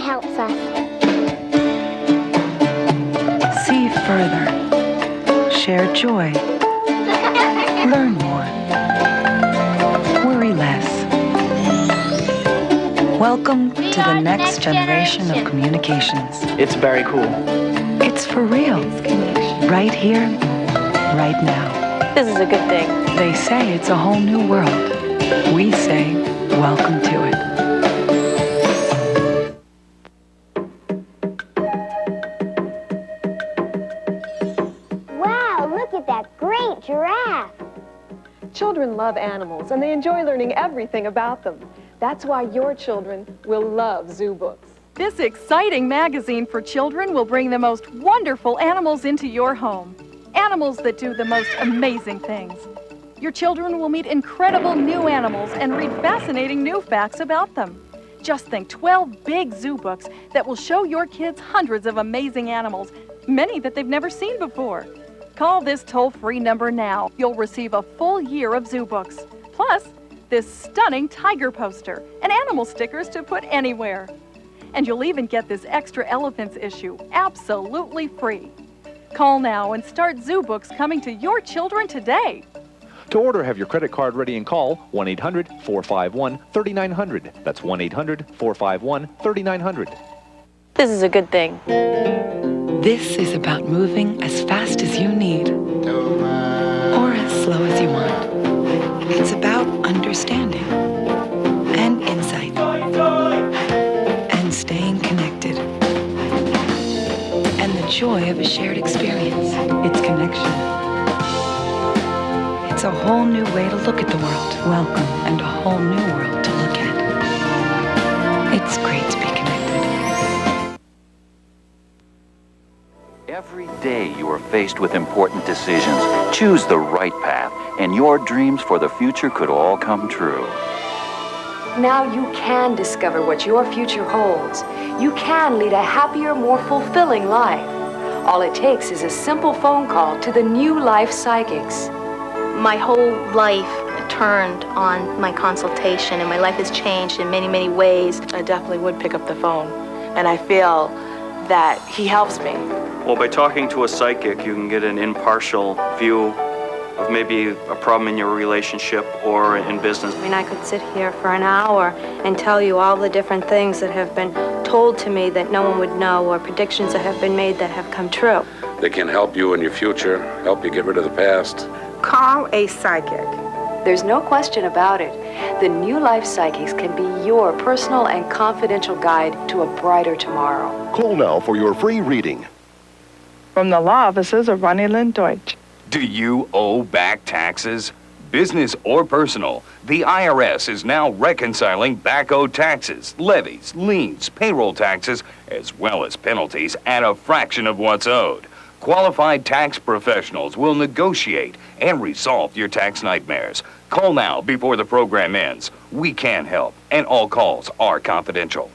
helps us. See further. Share joy. Learn more. Worry less. Welcome to the next generation of communications. It's very cool. It's for real. Right here, right now. This is a good thing. They say it's a whole new world. We say, welcome to it. Wow, look at that great giraffe. Children love animals, and they enjoy learning everything about them. That's why your children will love Zoo Books. This exciting magazine for children will bring the most wonderful animals into your home. Animals that do the most amazing things. Your children will meet incredible new animals and read fascinating new facts about them. Just think, 12 big zoo books that will show your kids hundreds of amazing animals, many that they've never seen before. Call this toll-free number now. You'll receive a full year of zoo books. Plus, this stunning tiger poster and animal stickers to put anywhere. And you'll even get this extra elephants issue absolutely free. Call now and start Zoo Books coming to your children today. To order, have your credit card ready and call 1-800-451-3900. That's 1-800-451-3900. This is a good thing. This is about moving as fast as you need, or as slow as you want. It's about understanding and insight and staying connected and the joy of a shared experience. It's connection. It's a whole new way to look at the world. Welcome, and a whole new world to look at. It's great to be connected. Every day you are faced with important decisions. Choose the right path, and your dreams for the future could all come true. Now you can discover what your future holds. You can lead a happier, more fulfilling life. All it takes is a simple phone call to the New Life Psychics. My whole life turned on my consultation, and my life has changed in many, many ways. I definitely would pick up the phone, and I feel that he helps me. Well, by talking to a psychic, you can get an impartial view of maybe a problem in your relationship or in business. I mean, I could sit here for an hour and tell you all the different things that have been told to me that no one would know, or predictions that have been made that have come true. They can help you in your future, help you get rid of the past. Call a psychic. There's no question about it. The New Life Psychics can be your personal and confidential guide to a brighter tomorrow. Call now for your free reading. From the law offices of Ronnie Lynn Deutsch. Do you owe back taxes? Business or personal, the IRS is now reconciling back-owed taxes, levies, liens, payroll taxes, as well as penalties at a fraction of what's owed. Qualified tax professionals will negotiate and resolve your tax nightmares. Call now before the program ends. We can help, and all calls are confidential.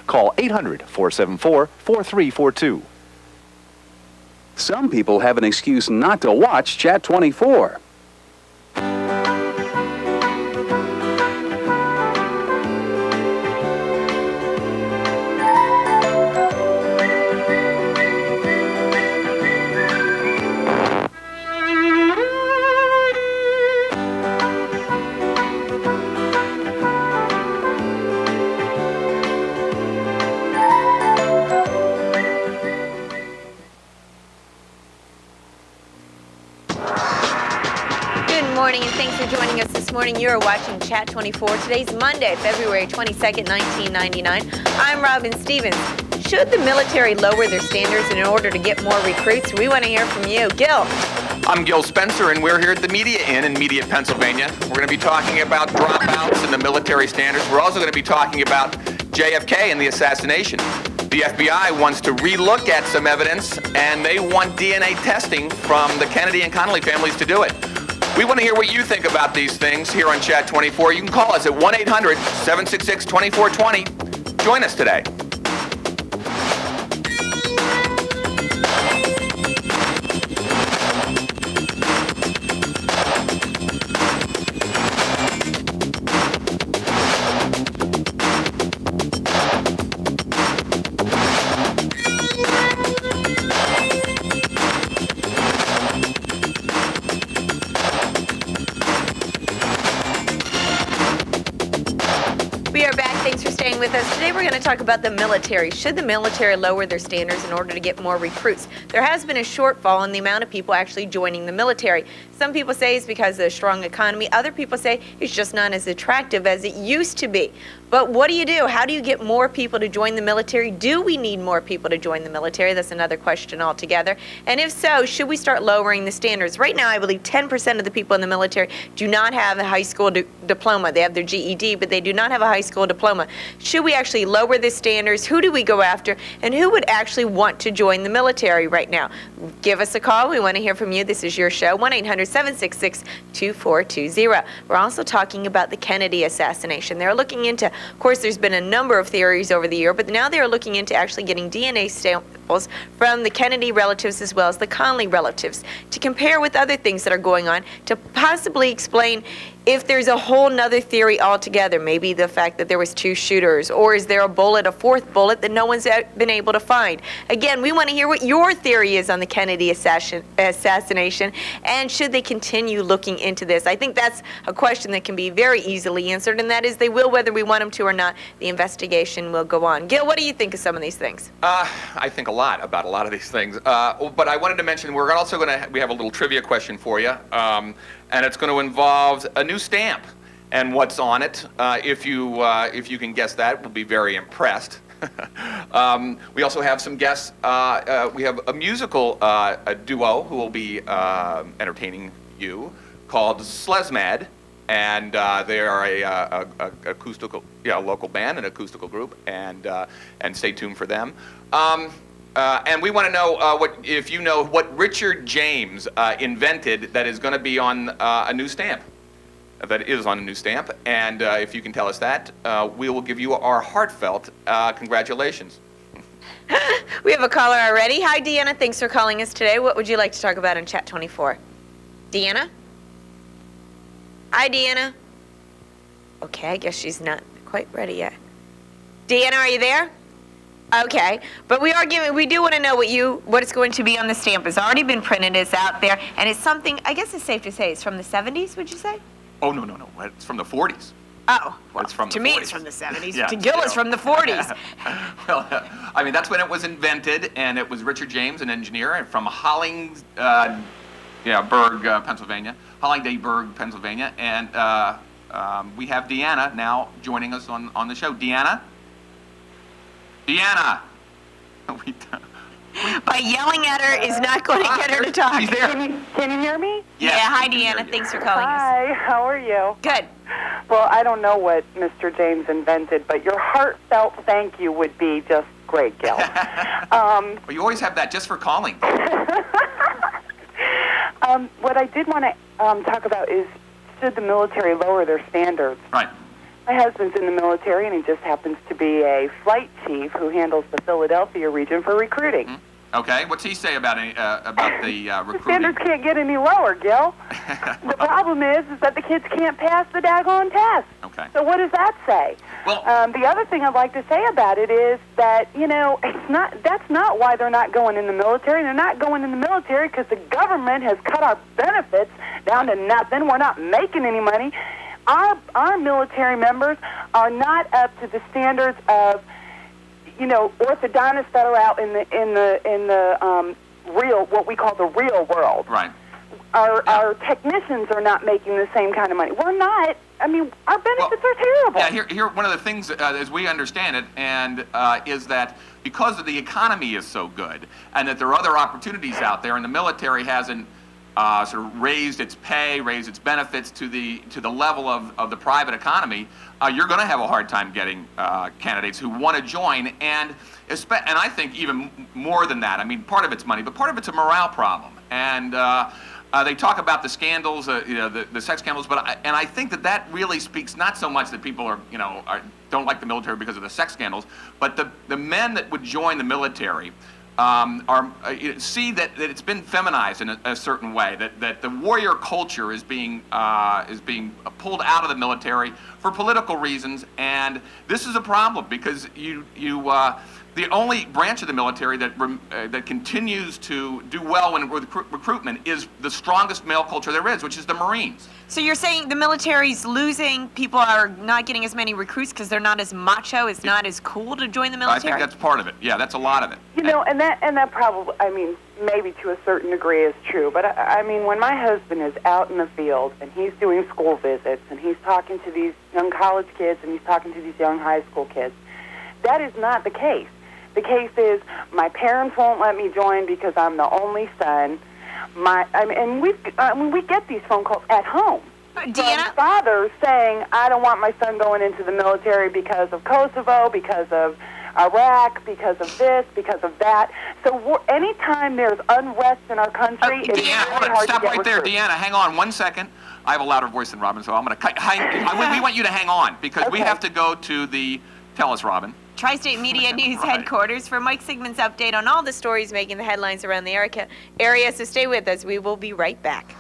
Call 800-474-4342. Some people have an excuse not to watch Chat 24. You are watching Chat 24. Today's Monday, February 22nd, 1999. I'm Robin Stevens. Should the military lower their standards in order to get more recruits? We want to hear from you. Gil. I'm Gil Spencer, and we're here at the Media Inn in Media, Pennsylvania. We're going to be talking about dropouts and the military standards. We're also going to be talking about JFK and the assassination. The FBI wants to relook at some evidence, and they want DNA testing from the Kennedy and Connolly families to do it. We want to hear what you think about these things here on Chat 24. You can call us at 1-800-766-2420. Join us today. We are back. Thanks for staying with us. Today we're going to talk about the military. Should the military lower their standards in order to get more recruits? There has been a shortfall in the amount of people actually joining the military. Some people say it's because of the strong economy. Other people say it's just not as attractive as it used to be. But what do you do? How do you get more people to join the military? Do we need more people to join the military? That's another question altogether. And if so, should we start lowering the standards? Right now, I believe 10% of the people in the military do not have a high school diploma. They have their GED, but they do not have a high school diploma. Should we actually lower the standards? Who do we go after? And who would actually want to join the military right now? Give us a call. We want to hear from you. This is your show, 1-800-766-2420. We're also talking about the Kennedy assassination. They're looking into, of course, there's been a number of theories over the year, but now they're looking into actually getting DNA samples from the Kennedy relatives as well as the Connally relatives to compare with other things that are going on to possibly explain if there's a whole nother theory altogether, maybe the fact that there was two shooters, or is there a fourth bullet that no one's been able to find? Again, we want to hear what your theory is on the Kennedy assassination, and should they continue looking into this? I think that's a question that can be very easily answered, and that is they will, whether we want them to or not. The investigation will go on. Gil, what do you think of some of these things? I think a lot about a lot of these things, but I wanted to mention we have a little trivia question for you. And it's going to involve a new stamp and what's on it. If you can guess that, we'll be very impressed. We also have some guests. We have a musical duo who will be entertaining you called Slezmad, and they are a acoustical, local band, an acoustical group, and stay tuned for them. And we want to know if you know what Richard James invented that is going to be on a new stamp. That is on a new stamp. And if you can tell us that, we will give you our heartfelt congratulations. We have a caller already. Hi, Deanna. Thanks for calling us today. What would you like to talk about on Chat 24? Deanna? Hi, Deanna. Okay, I guess she's not quite ready yet. Deanna, are you there? Okay, but we do want to know what it's going to be on the stamp. It's already been printed, it's out there, and it's something, I guess it's safe to say, it's from the 70s, would you say? Oh, no, it's from the 40s. Oh, well, it's from to the me 40s. it's from the 70s. Yeah, to Gil, it's from the 40s. Well, I mean, that's when it was invented, and it was Richard James, an engineer from Hollingsburg, Pennsylvania, Pennsylvania, and we have Deanna now joining us on the show. Deanna? By yelling at her is not going to get her to talk. She's there. Can you hear me? Yeah, hi Deanna. Thanks for calling us. Hi, how are you? Good. Well, I don't know what Mr. James invented, but your heartfelt thank you would be just great, Gil. Well, you always have that just for calling. What I did want to talk about is, should the military lower their standards? Right. My husband's in the military, and he just happens to be a flight chief who handles the Philadelphia region for recruiting. Mm-hmm. Okay, what's he say about the recruiting? The standards can't get any lower, Gil. The problem is that the kids can't pass the daggone test. Okay. So what does that say? Well, the other thing I'd like to say about it is that, that's not why they're not going in the military. They're not going in the military because the government has cut our benefits down to nothing. We're not making any money. Our military members are not up to the standards of, orthodontists that are out in the real, what we call the real world. Right. Our technicians are not making the same kind of money. We're not. I mean, our benefits are terrible. Yeah, here one of the things, as we understand it, and is that because of the economy is so good, and that there are other opportunities out there, and the military hasn't sort of raised its pay, raised its benefits to the level of the private economy, you're going to have a hard time getting candidates who want to join, and I think even more than that. I mean, part of it's money, but part of it's a morale problem. And they talk about the scandals, the sex scandals, but I think that really speaks not so much that people don't like the military because of the sex scandals, but the men that would join the military see that it's been feminized in a certain way, that the warrior culture is being pulled out of the military for political reasons, and this is a problem because The only branch of the military that continues to do well in recruitment is the strongest male culture there is, which is the Marines. So you're saying the military's losing, people are not getting as many recruits because they're not as macho, it's not as cool to join the military? I think that's part of it. Yeah, that's a lot of it. You know, and that probably, I mean, maybe to a certain degree is true, but I mean, when my husband is out in the field and he's doing school visits and he's talking to these young college kids and he's talking to these young high school kids, that is not the case. The case is my parents won't let me join because I'm the only son. And we get these phone calls at home. Deanna? From fathers saying, I don't want my son going into the military because of Kosovo, because of Iraq, because of this, because of that. So anytime there's unrest in our country, it's Deanna, really hard stop to get right there. recruits. Deanna, hang on 1 second. I have a louder voice than Robin, so I'm going to cut. We want you to hang on because we have to go to the... Tell us, Robin. Tri-State Media News headquarters for Mike Sigmund's update on all the stories making the headlines around the area. So stay with us. We will be right back.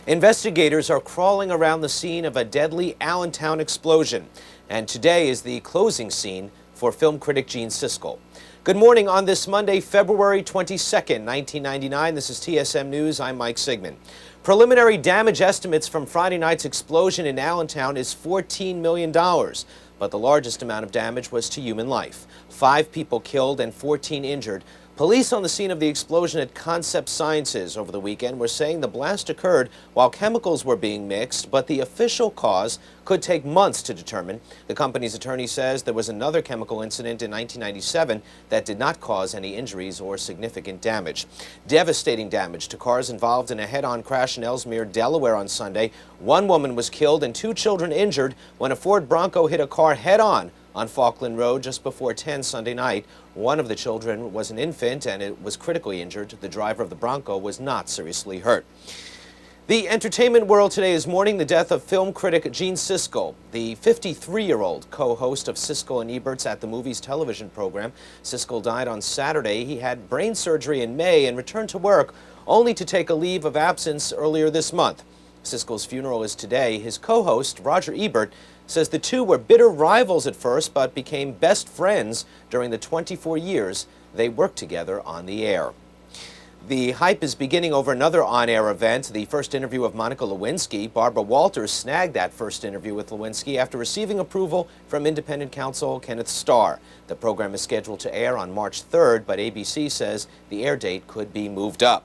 Investigators are crawling around the scene of a deadly Allentown explosion, and today is the closing scene for film critic Gene Siskel. Good morning on this Monday, February 22nd, 1999. This is TSM News. I'm Mike Sigmund. Preliminary damage estimates from Friday night's explosion in Allentown is $14 million, but the largest amount of damage was to human life. 5 people killed and 14 injured. Police on the scene of the explosion at Concept Sciences over the weekend were saying the blast occurred while chemicals were being mixed, but the official cause could take months to determine. The company's attorney says there was another chemical incident in 1997 that did not cause any injuries or significant damage. Devastating damage to cars involved in a head-on crash in Ellesmere, Delaware on Sunday. 1 woman was killed and 2 children injured when a Ford Bronco hit a car head-on Falkland Road just before 10 Sunday night. One of the children was an infant and it was critically injured. The driver of the Bronco was not seriously hurt. The entertainment world today is mourning the death of film critic Gene Siskel, the 53-year-old co-host of Siskel and Ebert's At the Movies television program. Siskel died on Saturday. He had brain surgery in May and returned to work only to take a leave of absence earlier this month. Siskel's funeral is today. His co-host, Roger Ebert, says the two were bitter rivals at first, but became best friends during the 24 years they worked together on the air. The hype is beginning over another on-air event, the first interview of Monica Lewinsky. Barbara Walters snagged that first interview with Lewinsky after receiving approval from independent counsel Kenneth Starr. The program is scheduled to air on March 3rd, but ABC says the air date could be moved up.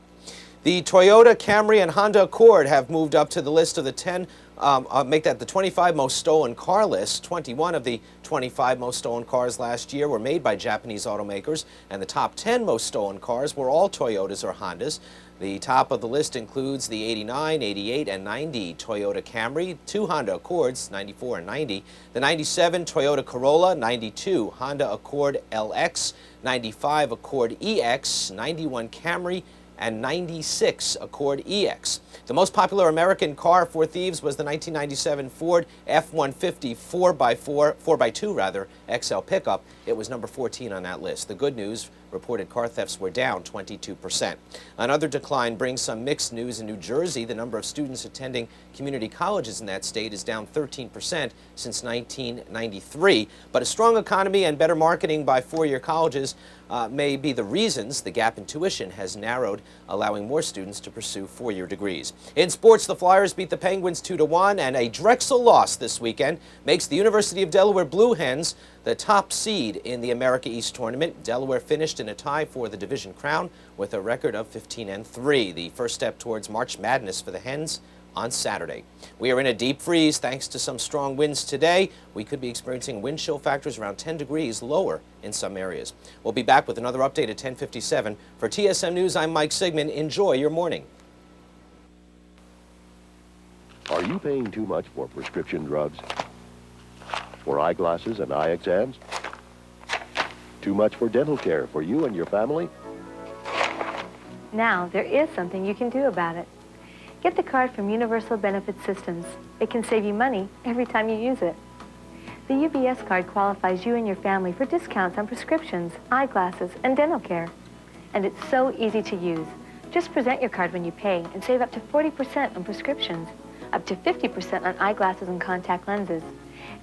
The Toyota Camry and Honda Accord have moved up to the list of the make that the 25 most stolen car list. 21 of the 25 most stolen cars last year were made by Japanese automakers, and the top 10 most stolen cars were all Toyotas or Hondas. The top of the list includes the 89, 88, and 90 Toyota Camry, 2 Honda Accords, 94 and 90, the 97 Toyota Corolla, 92 Honda Accord LX, 95 Accord EX, 91 Camry, and 96 Accord EX. The most popular American car for thieves was the 1997 Ford F-150 4x2 XL pickup. It was number 14 on that list. The good news, reported car thefts were down 22%. Another decline brings some mixed news in New Jersey. The number of students attending community colleges in that state is down 13% since 1993. But a strong economy and better marketing by four-year colleges may be the reasons the gap in tuition has narrowed, allowing more students to pursue four-year degrees. In sports, the Flyers beat the Penguins 2-1, and a Drexel loss this weekend makes the University of Delaware Blue Hens the top seed in the America East tournament. Delaware finished in a tie for the division crown with a record of 15-3, the first step towards March Madness for the Hens on Saturday. We are in a deep freeze thanks to some strong winds today. We could be experiencing wind chill factors around 10 degrees lower in some areas. We'll be back with another update at 10:57. For TSM News, I'm Mike Sigmund. Enjoy your morning. Are you paying too much for prescription drugs? For eyeglasses and eye exams? Too much for dental care for you and your family? Now, there is something you can do about it. Get the card from Universal Benefit Systems. It can save you money every time you use it. The UBS card qualifies you and your family for discounts on prescriptions, eyeglasses, and dental care. and it's so easy to use. Just present your card when you pay and save up to 40% on prescriptions, up to 50% on eyeglasses and contact lenses,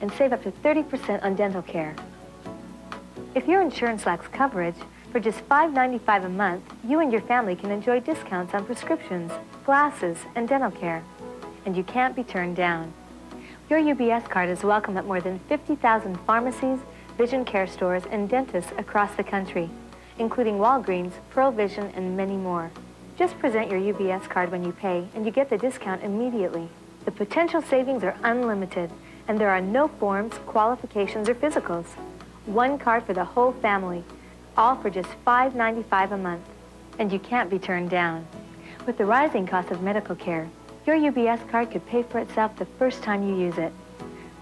and save up to 30% on dental care. If your insurance lacks coverage, for just $5.95 a month, you and your family can enjoy discounts on prescriptions, glasses, and dental care. And you can't be turned down. Your UBS card is welcome at more than 50,000 pharmacies, vision care stores, and dentists across the country, including Walgreens, Pearl Vision, and many more. Just present your UBS card when you pay, and you get the discount immediately. The potential savings are unlimited, and there are no forms, qualifications, or physicals. One card for the whole family, all for just $5.95 a month. And you can't be turned down. With the rising cost of medical care, your UBS card could pay for itself the first time you use it.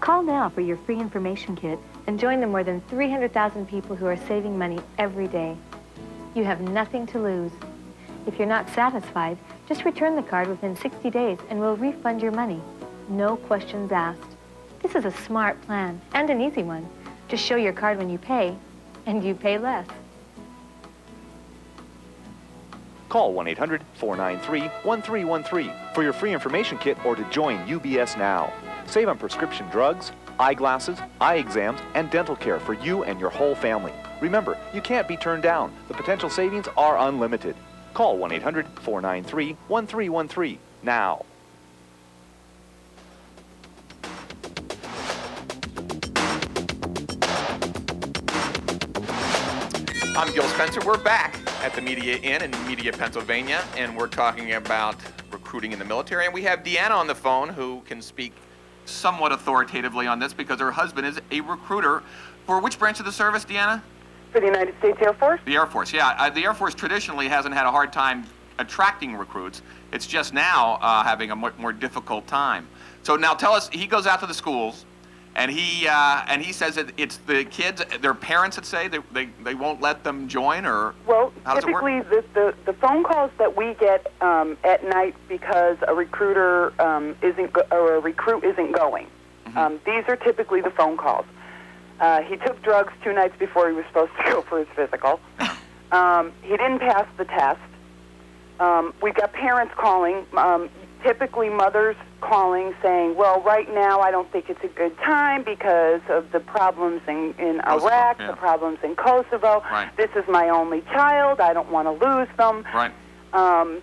Call now for your free information kit and join the more than 300,000 people who are saving money every day. You have nothing to lose. If you're not satisfied, just return the card within 60 days and we'll refund your money. No questions asked. This is a smart plan and an easy one. Just show your card when you pay, and you pay less. Call 1-800-493-1313 for your free information kit or to join UBS now. Save on prescription drugs, eyeglasses, eye exams, and dental care for you and your whole family. Remember, you can't be turned down. The potential savings are unlimited. Call 1-800-493-1313 now. I'm Gil Spencer. We're back at the Media Inn in Media, Pennsylvania, and we're talking about recruiting in the military. And we have Deanna on the phone who can speak somewhat authoritatively on this because her husband is a recruiter. For which branch of the service, Deanna? For the United States Air Force? The Air Force, yeah. The Air Force traditionally hasn't had a hard time attracting recruits. It's just now having a more difficult time. So now tell us, he goes out to the schools, and he says that it's the kids, their parents that say they won't let them join, or well, how does it work? typically the phone calls that we get at night because a recruiter or a recruit isn't going. These are typically the phone calls. He took drugs 2 nights before he was supposed to go for his physical. He didn't pass the test. We've got parents calling. Typically mothers calling saying, well, right now I don't think it's a good time because of the problems in Iraq, the problems in Kosovo. Right. This is my only child. I don't want to lose them. Right. And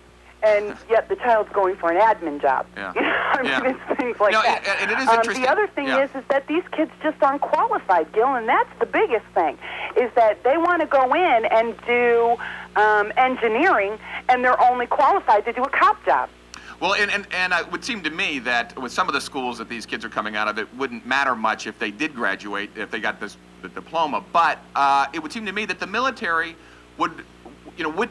yet the child's going for an admin job. Yeah. You know, I mean, it's things like that. And it is interesting. The other thing is that these kids just aren't qualified, Gil, and that's the biggest thing, is that they want to go in and do engineering, and they're only qualified to do a cop job. Well, and it would seem to me that with some of the schools that these kids are coming out of, it wouldn't matter much if they did graduate, if they got the diploma. But it would seem to me that the military wouldn't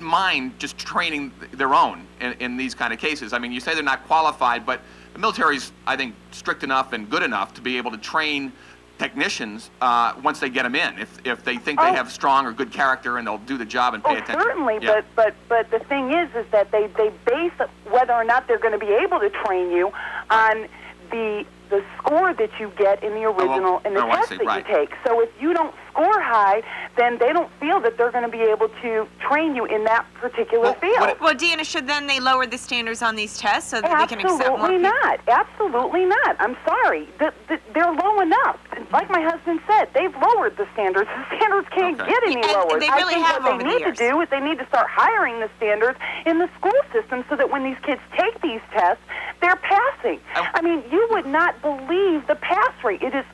mind just training their own in these kind of cases. I mean, you say they're not qualified, but the military's, I think, strict enough and good enough to be able to train technicians once they get them in, if they think they have strong or good character and they'll do the job and pay attention. Certainly, Yeah. but the thing is that they base whether or not they're going to be able to train you on the score that you get in the original in the test that you take. So if you don't score high, then they don't feel that they're going to be able to train you in that particular field. Well, Deanna, should then they lower the standards on these tests so that they can accept more Absolutely people? not. Absolutely not. I'm sorry. They're low enough. Like my husband said, they've lowered the standards. The standards can't get any lower. they really I think have what over they the need to do is they need to start hiring the standards in the school system so that when these kids take these tests, they're passing. I mean, you would not believe the pass rate. It's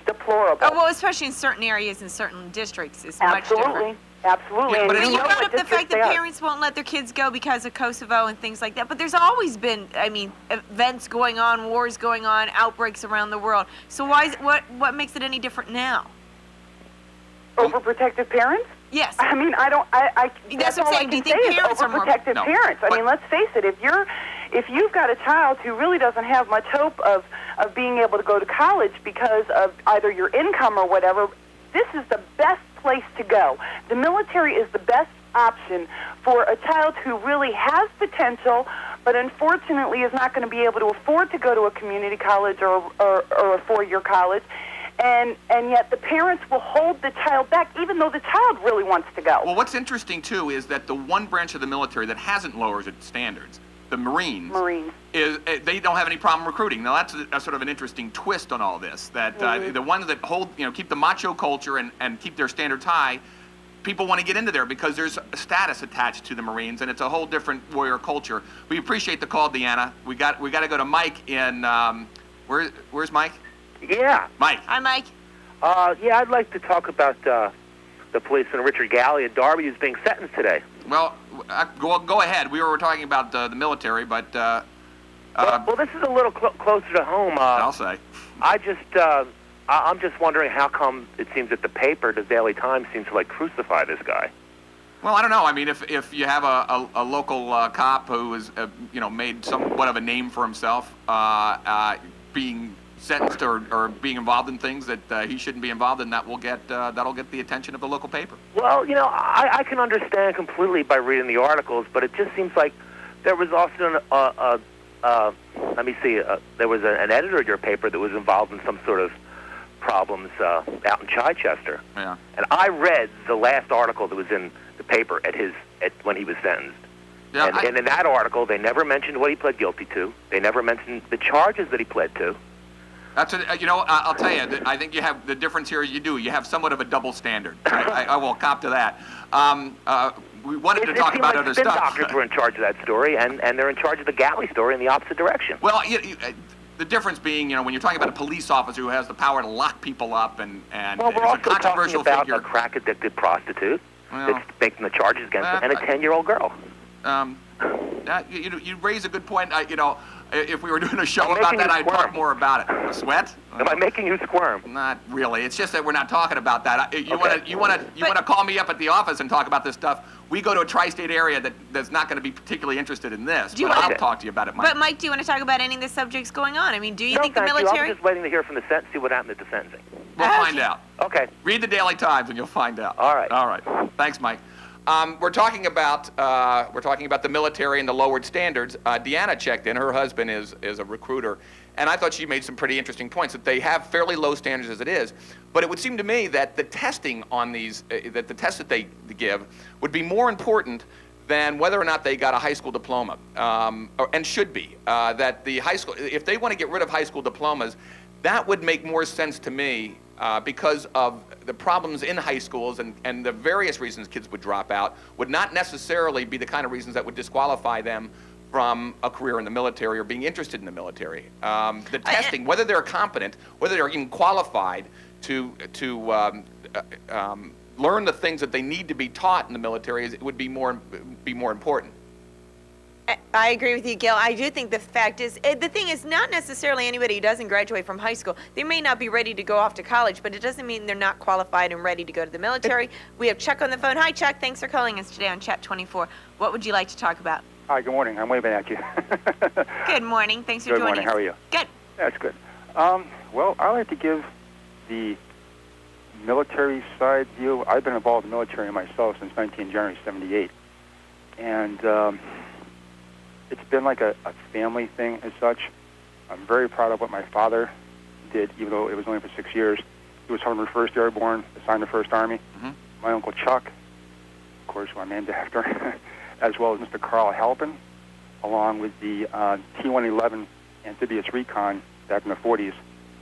deplorable. Oh, well, especially in certain areas in certain districts, it's much different. Absolutely. I And mean, you brought up the fact they that are. parents won't let their kids go because of Kosovo and things like that. But there's always been, I mean, events going on, wars going on, outbreaks around the world. So what makes it any different now? Overprotective parents? Yes. I mean, That's what I'm saying. Do you think parents are more... overprotective parents. I mean, let's face it. If you've got a child who really doesn't have much hope of being able to go to college because of either your income or whatever, this is the best place to go. The military is the best option for a child who really has potential, but unfortunately is not going to be able to afford to go to a community college or a four-year college. and yet the parents will hold the child back, even though the child really wants to go. Well, what's interesting, too, is that the one branch of the military that hasn't lowered its standards, the Marines, is they don't have any problem recruiting. Now, that's a sort of an interesting twist on all this, that the ones that hold, keep the macho culture and keep their standards high, people want to get into there because there's a status attached to the Marines, and it's a whole different warrior culture. We appreciate the call, Deanna. We got to go to Mike in, where's Mike? Yeah. Mike. Hi, Mike. Yeah, I'd like to talk about the policeman Richard Galley in Darby who's being sentenced today. Well, go ahead. We were talking about the military, but... well, this is a little closer to home. I'll say. I'm just wondering how come it seems that the paper, the Daily Times, seems to like crucify this guy. Well, I don't know. I mean, if you have a local cop who has made somewhat of a name for himself, being sentenced or being involved in things that he shouldn't be involved in, that'll get the attention of the local paper. Well, I can understand completely by reading the articles, but it just seems like there was also there was an editor of your paper that was involved in some sort of problems out in Chichester. Yeah. And I read the last article that was in the paper when he was sentenced. Yeah, and in that article, they never mentioned what he pled guilty to. They never mentioned the charges that he pled to. That's I'll tell you. I think you have the difference here. You have somewhat of a double standard. I will cop to that. We wanted to talk about other spin stuff. Doctors were in charge of that story, and they're in charge of the Galley story in the opposite direction. Well, the difference being, when you're talking about a police officer who has the power to lock people up and well, we're is also a controversial talking about figure. a crack-addicted prostitute Well, that's making the charges against him, and a 10-year-old girl. You raise a good point. If we were doing a show about that, I'd talk more about it. A sweat? Am I making you squirm? Not really. It's just that we're not talking about that. You want to call me up at the office and talk about this stuff? We go to a tri-state area that's not going to be particularly interested in this. But I'll talk to you about it, Mike. But Mike, do you want to talk about any of the subjects going on? I mean, do you think the thank military? I'm just waiting to hear from the sentence, see what happened at the sentencing. We'll find out. Okay. Read the Daily Times and you'll find out. All right. All right. Thanks, Mike. We're talking about the military and the lowered standards. Deanna checked in. Her husband is a recruiter, and I thought she made some pretty interesting points that they have fairly low standards as it is. But it would seem to me that the testing on these, that the tests that they give, would be more important than whether or not they got a high school diploma, and should be. That the high school, if they want to get rid of high school diplomas, that would make more sense to me. Because of the problems in high schools and the various reasons kids would drop out would not necessarily be the kind of reasons that would disqualify them from a career in the military or being interested in the military. The testing, whether they're competent, whether they're even qualified to learn the things that they need to be taught in the military, would be more important. I agree with you, Gil. I do think the fact is, the thing is not necessarily anybody who doesn't graduate from high school. They may not be ready to go off to college, but it doesn't mean they're not qualified and ready to go to the military. We have Chuck on the phone. Hi, Chuck. Thanks for calling us today on Chat 24. What would you like to talk about? Hi, good morning. I'm waving at you. Good morning. Thanks for joining us. Good morning. How are you? Good. That's good. Well, I like to give the military side view. I've been involved in the military myself since January 78. And it's been like a family thing as such. I'm very proud of what my father did, even though it was only for 6 years. He was 101st Airborne, assigned to 1st Army. Mm-hmm. My Uncle Chuck, of course, who I'm named after, as well as Mr. Carl Halpin, along with the T-111 amphibious recon back in the 40s.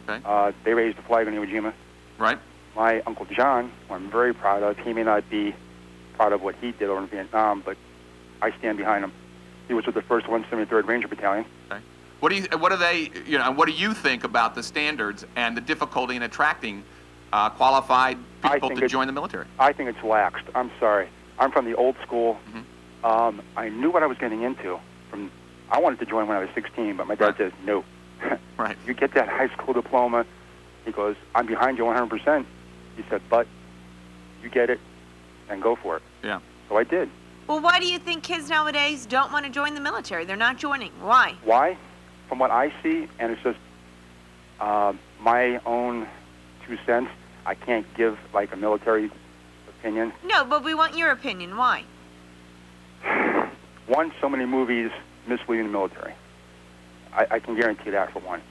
Okay. They raised the flag on Iwo Jima. Right. My Uncle John, who I'm very proud of, he may not be proud of what he did over in Vietnam, but I stand behind him. He was with the 1st 173rd Ranger Battalion. Okay. What do you think about the standards and the difficulty in attracting qualified people to join the military? I think it's laxed. I'm sorry. I'm from the old school. Mm-hmm. I knew what I was getting into. I wanted to join when I was 16, but my dad says no. Right. You get that high school diploma. He goes, I'm behind you 100%. He said, but you get it and go for it. Yeah. So I did. Well, why do you think kids nowadays don't want to join the military? They're not joining. Why? Why? From what I see, and it's just my own 2 cents, I can't give like a military opinion. No, but we want your opinion. Why? One, so many movies misleading the military. I can guarantee that for one.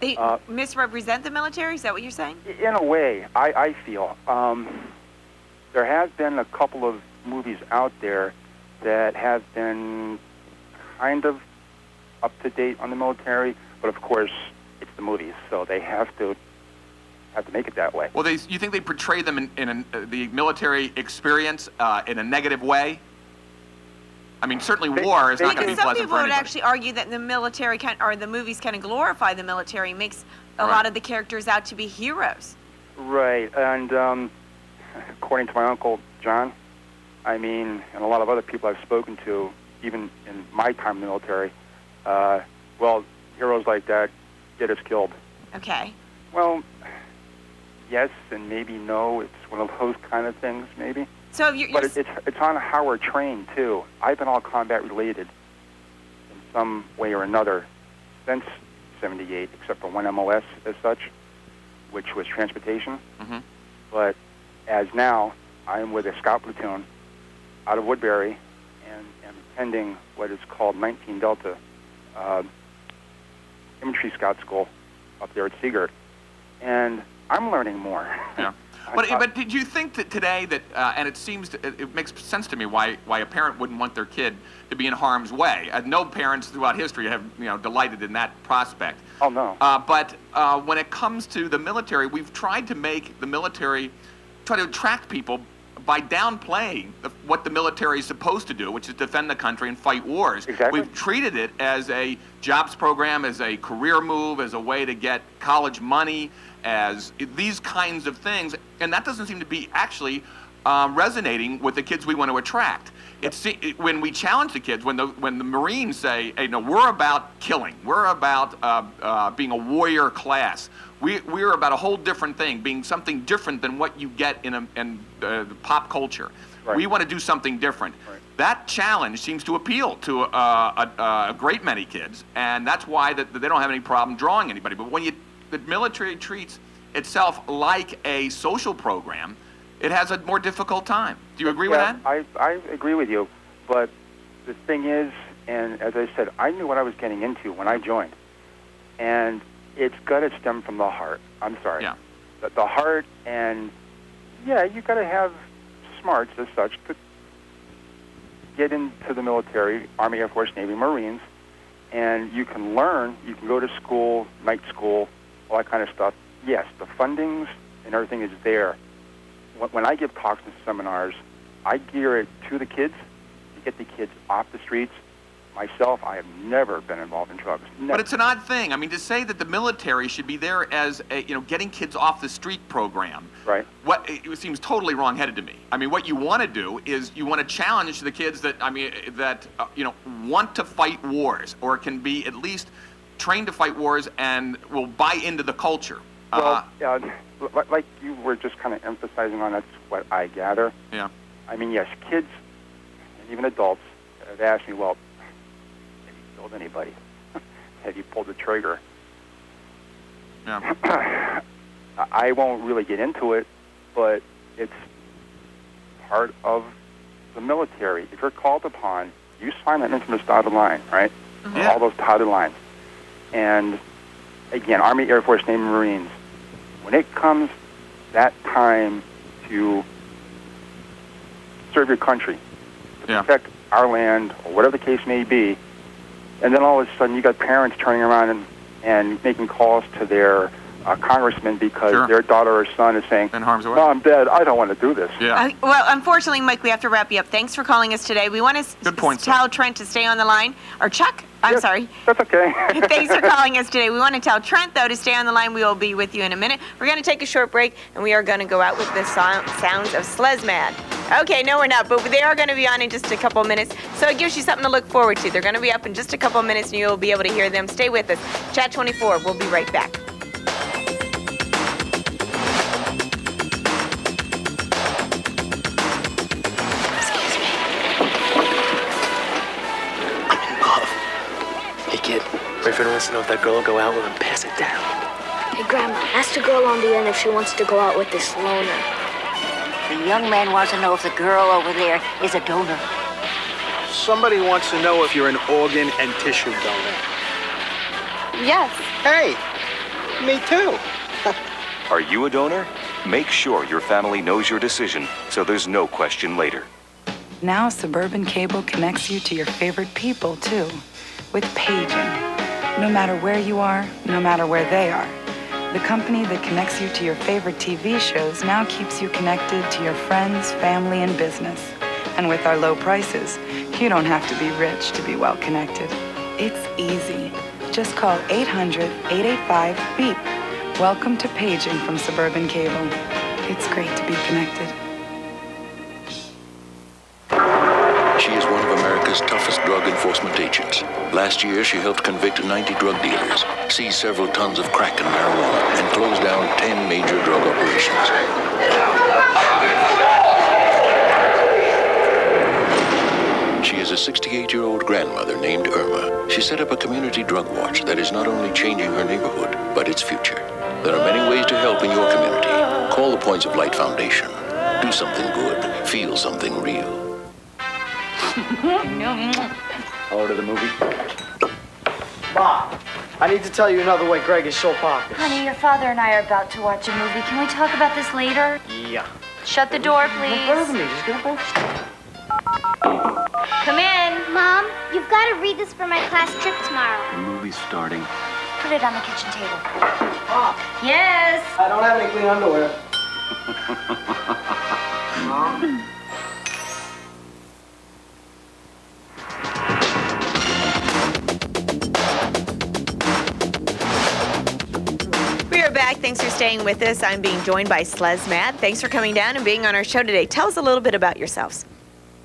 They misrepresent the military? Is that what you're saying? In a way, I feel. There has been a couple of movies out there that have been kind of up to date on the military, but of course, it's the movies, so they have to make it that way. Well, you think they portray them in the military experience in a negative way? I mean, certainly war is not going to be pleasant for Some people would anybody. actually argue that the military or the movies kind of glorify the military, makes a lot of the characters out to be heroes. Right, and according to my uncle John, I mean, and a lot of other people I've spoken to, even in my time in the military, well, heroes like that get us killed. Okay. Well, yes and maybe no. It's one of those kind of things, maybe. So but it's on how we're trained too. I've been all combat related in some way or another since '78, except for one MOS as such, which was transportation. Mm-hmm. But as now, I'm with a scout platoon out of Woodbury and am attending what is called 19 Delta Infantry Scout School up there at Seagirt, and I'm learning more. Yeah. But did you think that today that, and it seems it makes sense to me why a parent wouldn't want their kid to be in harm's way. No parents throughout history have delighted in that prospect. Oh no. But when it comes to the military, we've tried to make the military try to attract people by downplaying what the military is supposed to do, which is defend the country and fight wars. Exactly. We've treated it as a jobs program, as a career move, as a way to get college money, as these kinds of things, and that doesn't seem to be actually resonating with the kids we want to attract. When we challenge the kids, when the Marines say, "Hey, no, we're about killing. We're about being a warrior class. We're about a whole different thing, being something different than what you get in pop culture. Right. We want to do something different." Right. That challenge seems to appeal to a great many kids, and that's why they don't have any problem drawing anybody. But when the military treats itself like a social program, it has a more difficult time. Do you agree with that? I agree with you, but the thing is, and as I said, I knew what I was getting into when I joined, and it's got to stem from the heart. I'm sorry. Yeah. The heart, and yeah, you got to have smarts as such to get into the military, Army, Air Force, Navy, Marines, and you can learn. You can go to school, night school, all that kind of stuff. Yes, the fundings and everything is there. When I give talks and seminars, I gear it to the kids to get the kids off the streets. Myself, I have never been involved in drugs. Never. But it's an odd thing. I mean, to say that the military should be there as a, getting kids off the street program. Right. It seems totally wrong-headed to me. I mean, what you want to do is you want to challenge the kids that want to fight wars or can be at least trained to fight wars and will buy into the culture. Well, like you were just kind of emphasizing on, that's what I gather. Yeah. I mean, yes, kids and even adults have asked me, well, have you killed anybody? Have you pulled the trigger? Yeah. I won't really get into it, but it's part of the military. If you're called upon, you sign that infamous dotted line, right? Mm-hmm. Yeah. All those dotted lines. And again, Army, Air Force, Navy, Marines, when it comes that time to serve your country, to protect our land, or whatever the case may be, and then all of a sudden you got parents turning around and making calls to their congressman because their daughter or son is saying, "No, I'm dead. I don't want to do this." Yeah. Well, unfortunately, Mike, we have to wrap you up. Thanks for calling us today. We want to tell Trent to stay on the line. Or Chuck, I'm sorry. That's okay. Thanks for calling us today. We want to tell Trent, though, to stay on the line. We will be with you in a minute. We're going to take a short break, and we are going to go out with the sounds of Slezmad. Okay, no, we're not, but they are going to be on in just a couple minutes, so it gives you something to look forward to. They're going to be up in just a couple minutes, and you'll be able to hear them. Stay with us. Chat 24. We'll be right back. Boyfriend wants to know if that girl will go out with him. Pass it down. Hey, Grandma, ask the girl on the end if she wants to go out with this loner. The young man wants to know if the girl over there is a donor. Somebody wants to know if you're an organ and tissue donor. Yes. Hey, Me too. Are you a donor? Make sure your family knows your decision so there's no question later. Now Suburban Cable connects you to your favorite people, too, with paging. No matter where you are, no matter where they are. The company that connects you to your favorite TV shows now keeps you connected to your friends, family, and business. And with our low prices, you don't have to be rich to be well connected. It's easy. Just call 800-885-BEEP. Welcome to paging from Suburban Cable. It's great to be connected. She is one of America's toughest drug enforcement agents. Last year, she helped convict 90 drug dealers, seized several tons of crack and marijuana, and closed down 10 major drug operations. She is a 68-year-old grandmother named Irma. She set up a community drug watch that is not only changing her neighborhood, but its future. There are many ways to help in your community. Call the Points of Light Foundation. Do something good. Feel something real. Order the movie. Ma, I need to tell you another way Greg is so popular. Honey, your father and I are about to watch a movie. Can we talk about this later? Yeah. Shut the door, please. Just get up. Come in. Mom, you've got to read this for my class trip tomorrow. The movie's starting. Put it on the kitchen table. Mom. Yes. I don't have any clean underwear. Mom. We are back. Thanks for staying with us. I'm being joined by SlezMat. Thanks for coming down and being on our show today. Tell us a little bit about yourselves.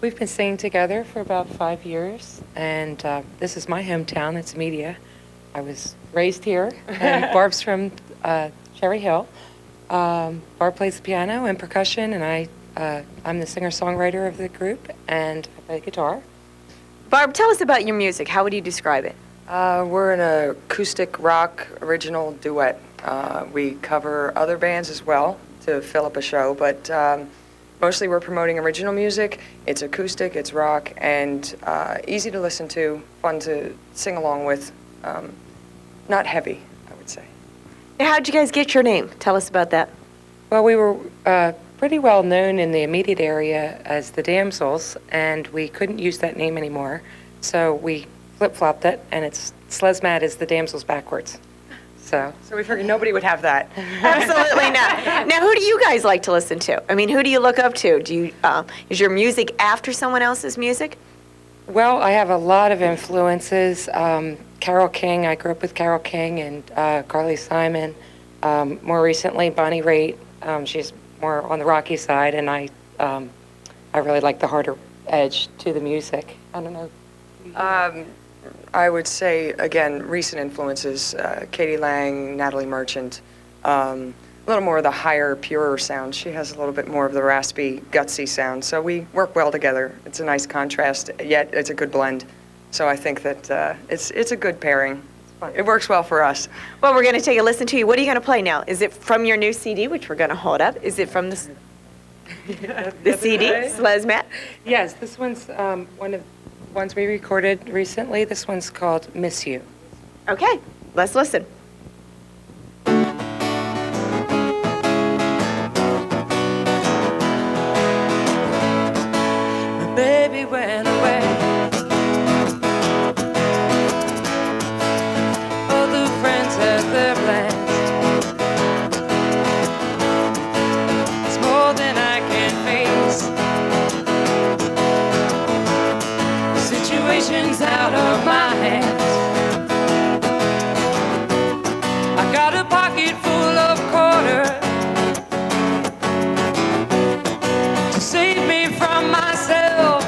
We've been singing together for about 5 years, and this is my hometown. It's Media. I was raised here, and Barb's from Cherry Hill. Barb plays the piano and percussion, and I'm the singer-songwriter of the group, and I play guitar. Barb, tell us about your music. How would you describe it? We're an acoustic rock original duet. We cover other bands as well to fill up a show, but mostly we're promoting original music. It's acoustic, it's rock, and easy to listen to, fun to sing along with. Not heavy, I would say. How'd you guys get your name? Tell us about that. Well, we were pretty well known in the immediate area as the Damsels, and we couldn't use that name anymore, so we flip-flopped it, and it's SlezMat is the Damsels backwards. So we figured nobody would have that. Absolutely not. Now, who do you guys like to listen to? I mean, who do you look up to? Do you is your music after someone else's music? Well, I have a lot of influences. Carole King, I grew up with Carole King and Carly Simon. More recently, Bonnie Raitt. She's more on the rocky side, and I really like the harder edge to the music. I don't know. I would say, again, recent influences, Katie Lang, Natalie Merchant, a little more of the higher, purer sound. She has a little bit more of the raspy, gutsy sound. So we work well together. It's a nice contrast, yet it's a good blend. So I think that it's a good pairing. It works well for us. Well, we're going to take a listen to you. What are you going to play now? Is it from your new CD, which we're going to hold up? Is it from the CD, SlezMat? Yes, this one's one of the ones we recorded recently. This one's called Miss You. Okay, let's listen. My baby went away. Other friends have their plans. It's more than I can face. Situation's out of my hands. I got a pocket full of quarters to save me from myself.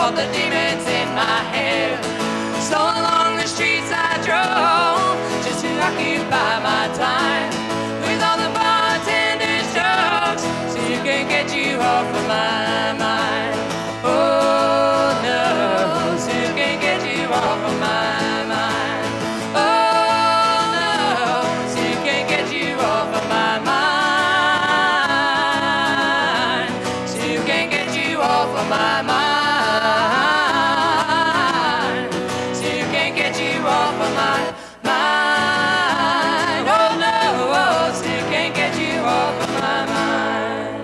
all the demons in my head. So along the streets I drove, just to occupy my time with all the bartenders' jokes, so you can get you off of my mind. Oh no, so you can get you off of my mind. Oh no, so you can get you off of my mind. So you can get you off of my mind. So you can get you off of my mind. Oh no, so you can get you off of my mind.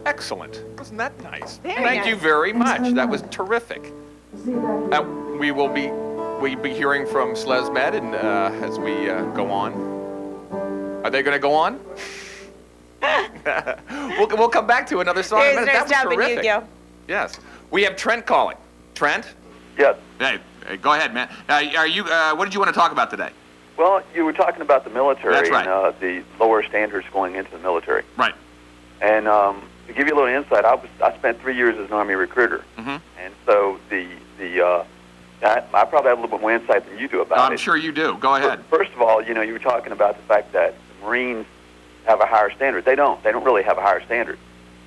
Excellent. Wasn't that nice? Very Thank nice. you very much. That was terrific. We'll be hearing from SLESMED and as we go on. Are they going to go on? we'll come back to another song. in a Here's minute. nice That was job with you, terrific. Gil. Yes. We have Trent calling. Trent? Yes. Hey, go ahead, man. Are you? What did you want to talk about today? Well, you were talking about the military That's right. and the lower standards going into the military. Right. And to give you a little insight, I spent 3 years as an Army recruiter, Mm-hmm. and so I probably have a little bit more insight than you do about it. I'm sure you do. Go ahead. First of all, you were talking about the fact that the Marines have a higher standard. They don't. They don't really have a higher standard.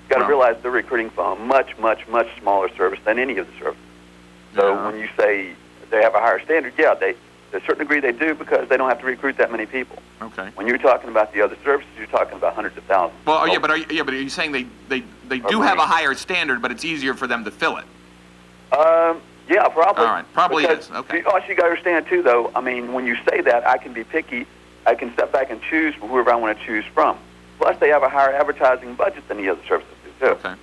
You got to realize they're recruiting from a much, much, much smaller service than any of the services. So when you say they have a higher standard, yeah, to a certain degree they do because they don't have to recruit that many people. Okay. When you're talking about the other services, you're talking about hundreds of thousands. Well, yeah, but are you saying they do have a higher standard, but it's easier for them to fill it? Yeah, probably. All right, probably because is. Okay. Also, you got to understand too, though. I mean, when you say that, I can be picky. I can step back and choose from whoever I want to choose from. Plus, they have a higher advertising budget than the other services do too. Okay.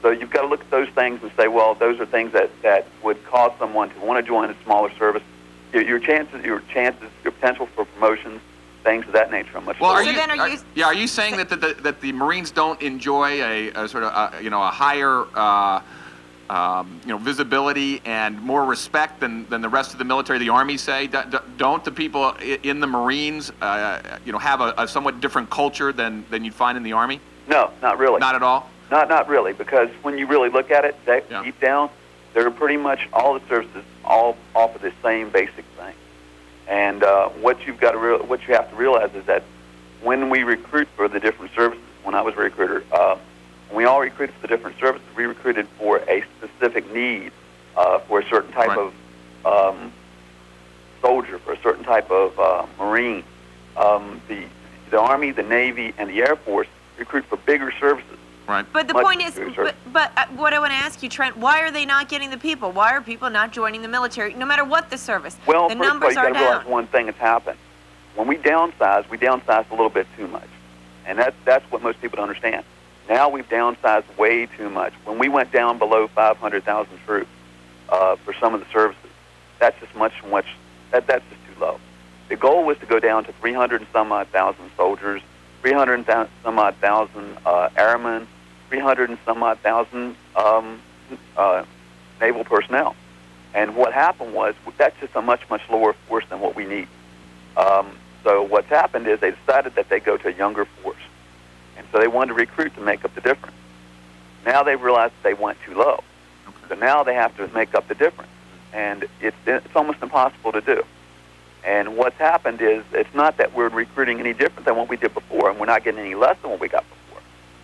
So you've got to look at those things and say, well, those are things that would cause someone to want to join a smaller service. Your potential for promotions, things of that nature are much lower. Are you saying that the Marines don't enjoy a sort of a higher visibility and more respect than the rest of the military, the Army, say? Don't the people in the Marines have a somewhat different culture than you'd find in the Army? No, not really. Not at all? Not really, because when you really look at it, deep down, they're pretty much all the services all offer the same basic thing. And what you have to realize is that when we recruit for the different services, when I was a recruiter, when we all recruited for the different services, we recruited for a specific need, for a certain type of soldier, for a certain type of Marine. The Army, the Navy, and the Air Force recruit for bigger services. Right. But the point is, but what I want to ask you, Trent, why are they not getting the people? Why are people not joining the military, no matter what the service? Well, the first numbers of all, you got to are realize down. one thing that's happened. When we downsize a little bit too much, and that's what most people don't understand. Now we've downsized way too much. When we went down below 500,000 troops for some of the services, that's just that's just too low. The goal was to go down to 300 and some odd thousand soldiers, 300 and some odd thousand airmen, 300 and some odd thousand naval personnel. And what happened was that's just a much, much lower force than what we need. So what's happened is they decided that they go to a younger force. And so they wanted to recruit to make up the difference. Now they realized they went too low. Okay. So now they have to make up the difference. And it's almost impossible to do. And what's happened is it's not that we're recruiting any different than what we did before, and we're not getting any less than what we got before.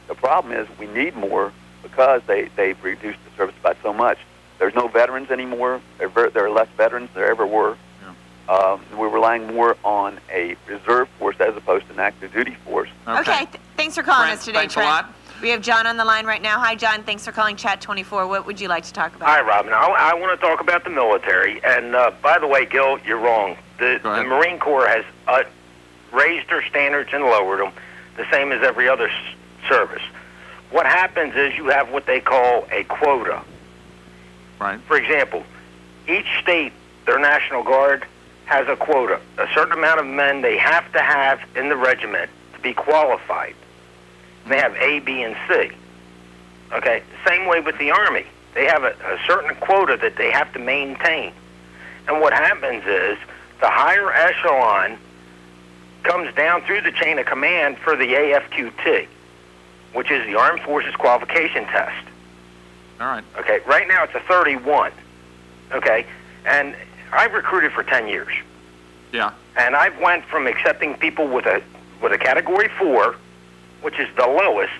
The problem is we need more because they've reduced the service by so much. There's no veterans anymore. There are less veterans than there ever were. Yeah. We're relying more on a reserve force as opposed to an active duty force. Okay, thanks for calling us today, thanks a Trent. lot. We have John on the line right now. Hi, John. Thanks for calling Chat 24. What would you like to talk about? Hi, Robin. I want to talk about the military. And by the way, Gil, you're wrong. The Marine Corps has raised their standards and lowered them, the same as every other service. What happens is you have what they call a quota. Right. For example, each state, their National Guard, has a quota. A certain amount of men they have to have in the regiment to be qualified. They have A, B, and C. Okay? Same way with the Army. They have a certain quota that they have to maintain. And what happens is the higher echelon comes down through the chain of command for the AFQT, which is the Armed Forces Qualification Test. All right. Okay, right now it's a 31. Okay, and I've recruited for 10 years. Yeah. And I've went from accepting people with a Category 4, which is the lowest,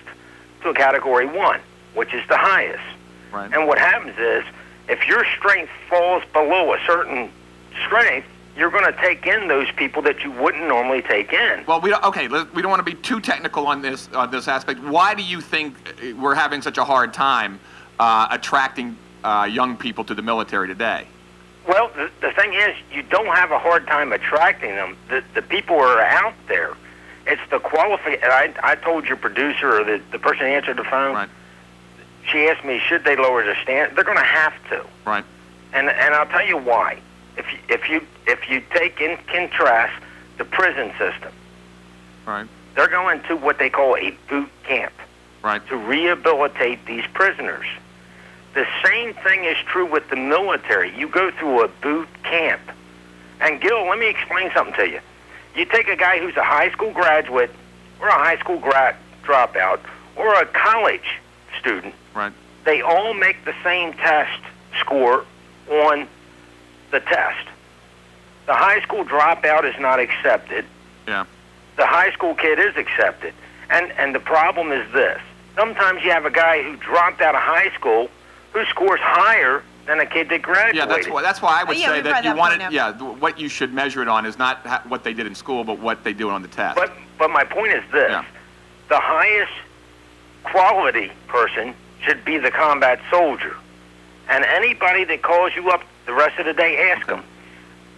to a Category 1, which is the highest. Right. And what happens is, if your strength falls below a certain strength, you're going to take in those people that you wouldn't normally take in. Well, we don't want to be too technical on this aspect. Why do you think we're having such a hard time attracting young people to the military today? Well, the thing is, you don't have a hard time attracting them. The people are out there. It's the I told your producer, or the person who answered the phone, right. She asked me, should they lower the standard? They're going to have to. Right. And I'll tell you why. If you take in contrast the prison system, right, they're going to what they call a boot camp, right, to rehabilitate these prisoners. The same thing is true with the military. You go through a boot camp. And Gil, let me explain something to you. You take a guy who's a high school graduate, or a high school dropout, or a college student. Right. They all make the same test score on the test. The high school dropout is not accepted. Yeah. The high school kid is accepted. And the problem is this. Sometimes you have a guy who dropped out of high school who scores higher than a kid that graduated. Yeah, that's why I would say that you want it. Yeah, what you should measure it on is not what they did in school, but what they do on the test. But my point is this: the highest quality person should be the combat soldier, and anybody that calls you up the rest of the day, ask them.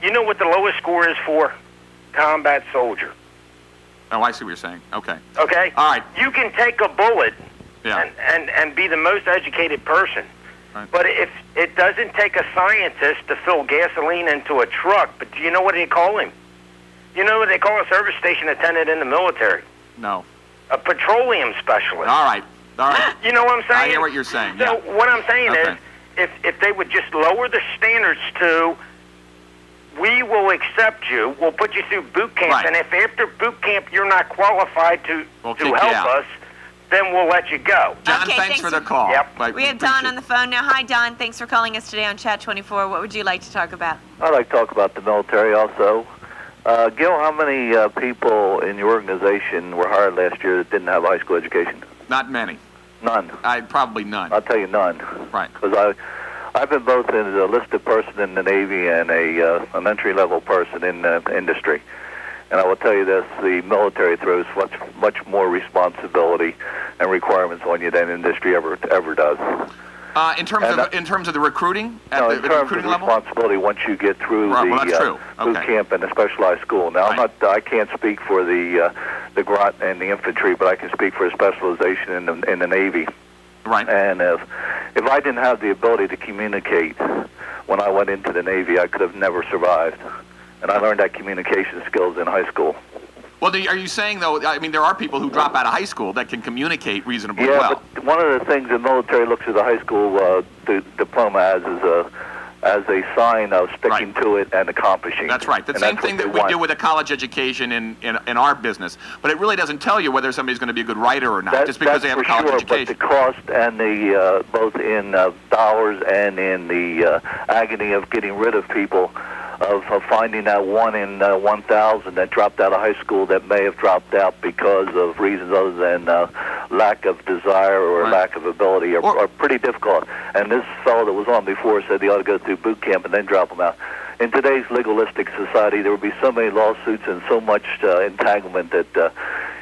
You know what the lowest score is for? Combat soldier. Oh, I see what you're saying. Okay. Okay. All right. You can take a bullet Yeah. and be the most educated person. Right. But if it doesn't take a scientist to fill gasoline into a truck, but do you know what they call him? You know what they call a service station attendant in the military? No. A petroleum specialist. All right. All right. You know what I'm saying? I hear what you're saying. So Yeah. what I'm saying Okay. is, if they would just lower the standards to, we will accept you, we'll put you through boot camp, Right. and if after boot camp you're not qualified to We'll kick you help out. us, then we'll let you go. John, Okay, thanks for the call. Yep. We have Don on the phone now. Hi, Don. Thanks for calling us today on Chat 24. What would you like to talk about? I'd like to talk about the military also. Gil, how many people in your organization were hired last year that didn't have a high school education? Not many. None. Probably none. I'll tell you none. Right. Because I've been both as a listed person in the Navy and an entry-level person in the industry. And I will tell you this, the military throws much more responsibility and requirements on you than industry ever does. In terms of the recruiting at no, the in terms recruiting of level? responsibility once you get through Well, that's true. boot Okay. camp and the specialized school. Now, I can't speak for the grunt and the infantry, but I can speak for the specialization in the Navy. Right. And if I didn't have the ability to communicate when I went into the Navy, I could have never survived. And I learned that communication skills in high school. Well, are you saying, though, I mean, there are people who drop out of high school that can communicate reasonably Yeah, well. but one of the things the military looks at the high school diploma as a sign of sticking to it and accomplishing. That's right. The And same that's thing what that they we do want. with a college education in our business. But it really doesn't tell you whether somebody's going to be a good writer or not, just because they have a college sure, education. But the cost and the both in dollars and in the agony of getting rid of people, of finding that 1 in 1,000 that dropped out of high school that may have dropped out because of reasons other than lack of desire or lack of ability are pretty difficult. And this fellow that was on before said they ought to go through boot camp and then drop them out. In today's legalistic society, there would be so many lawsuits and so much entanglement that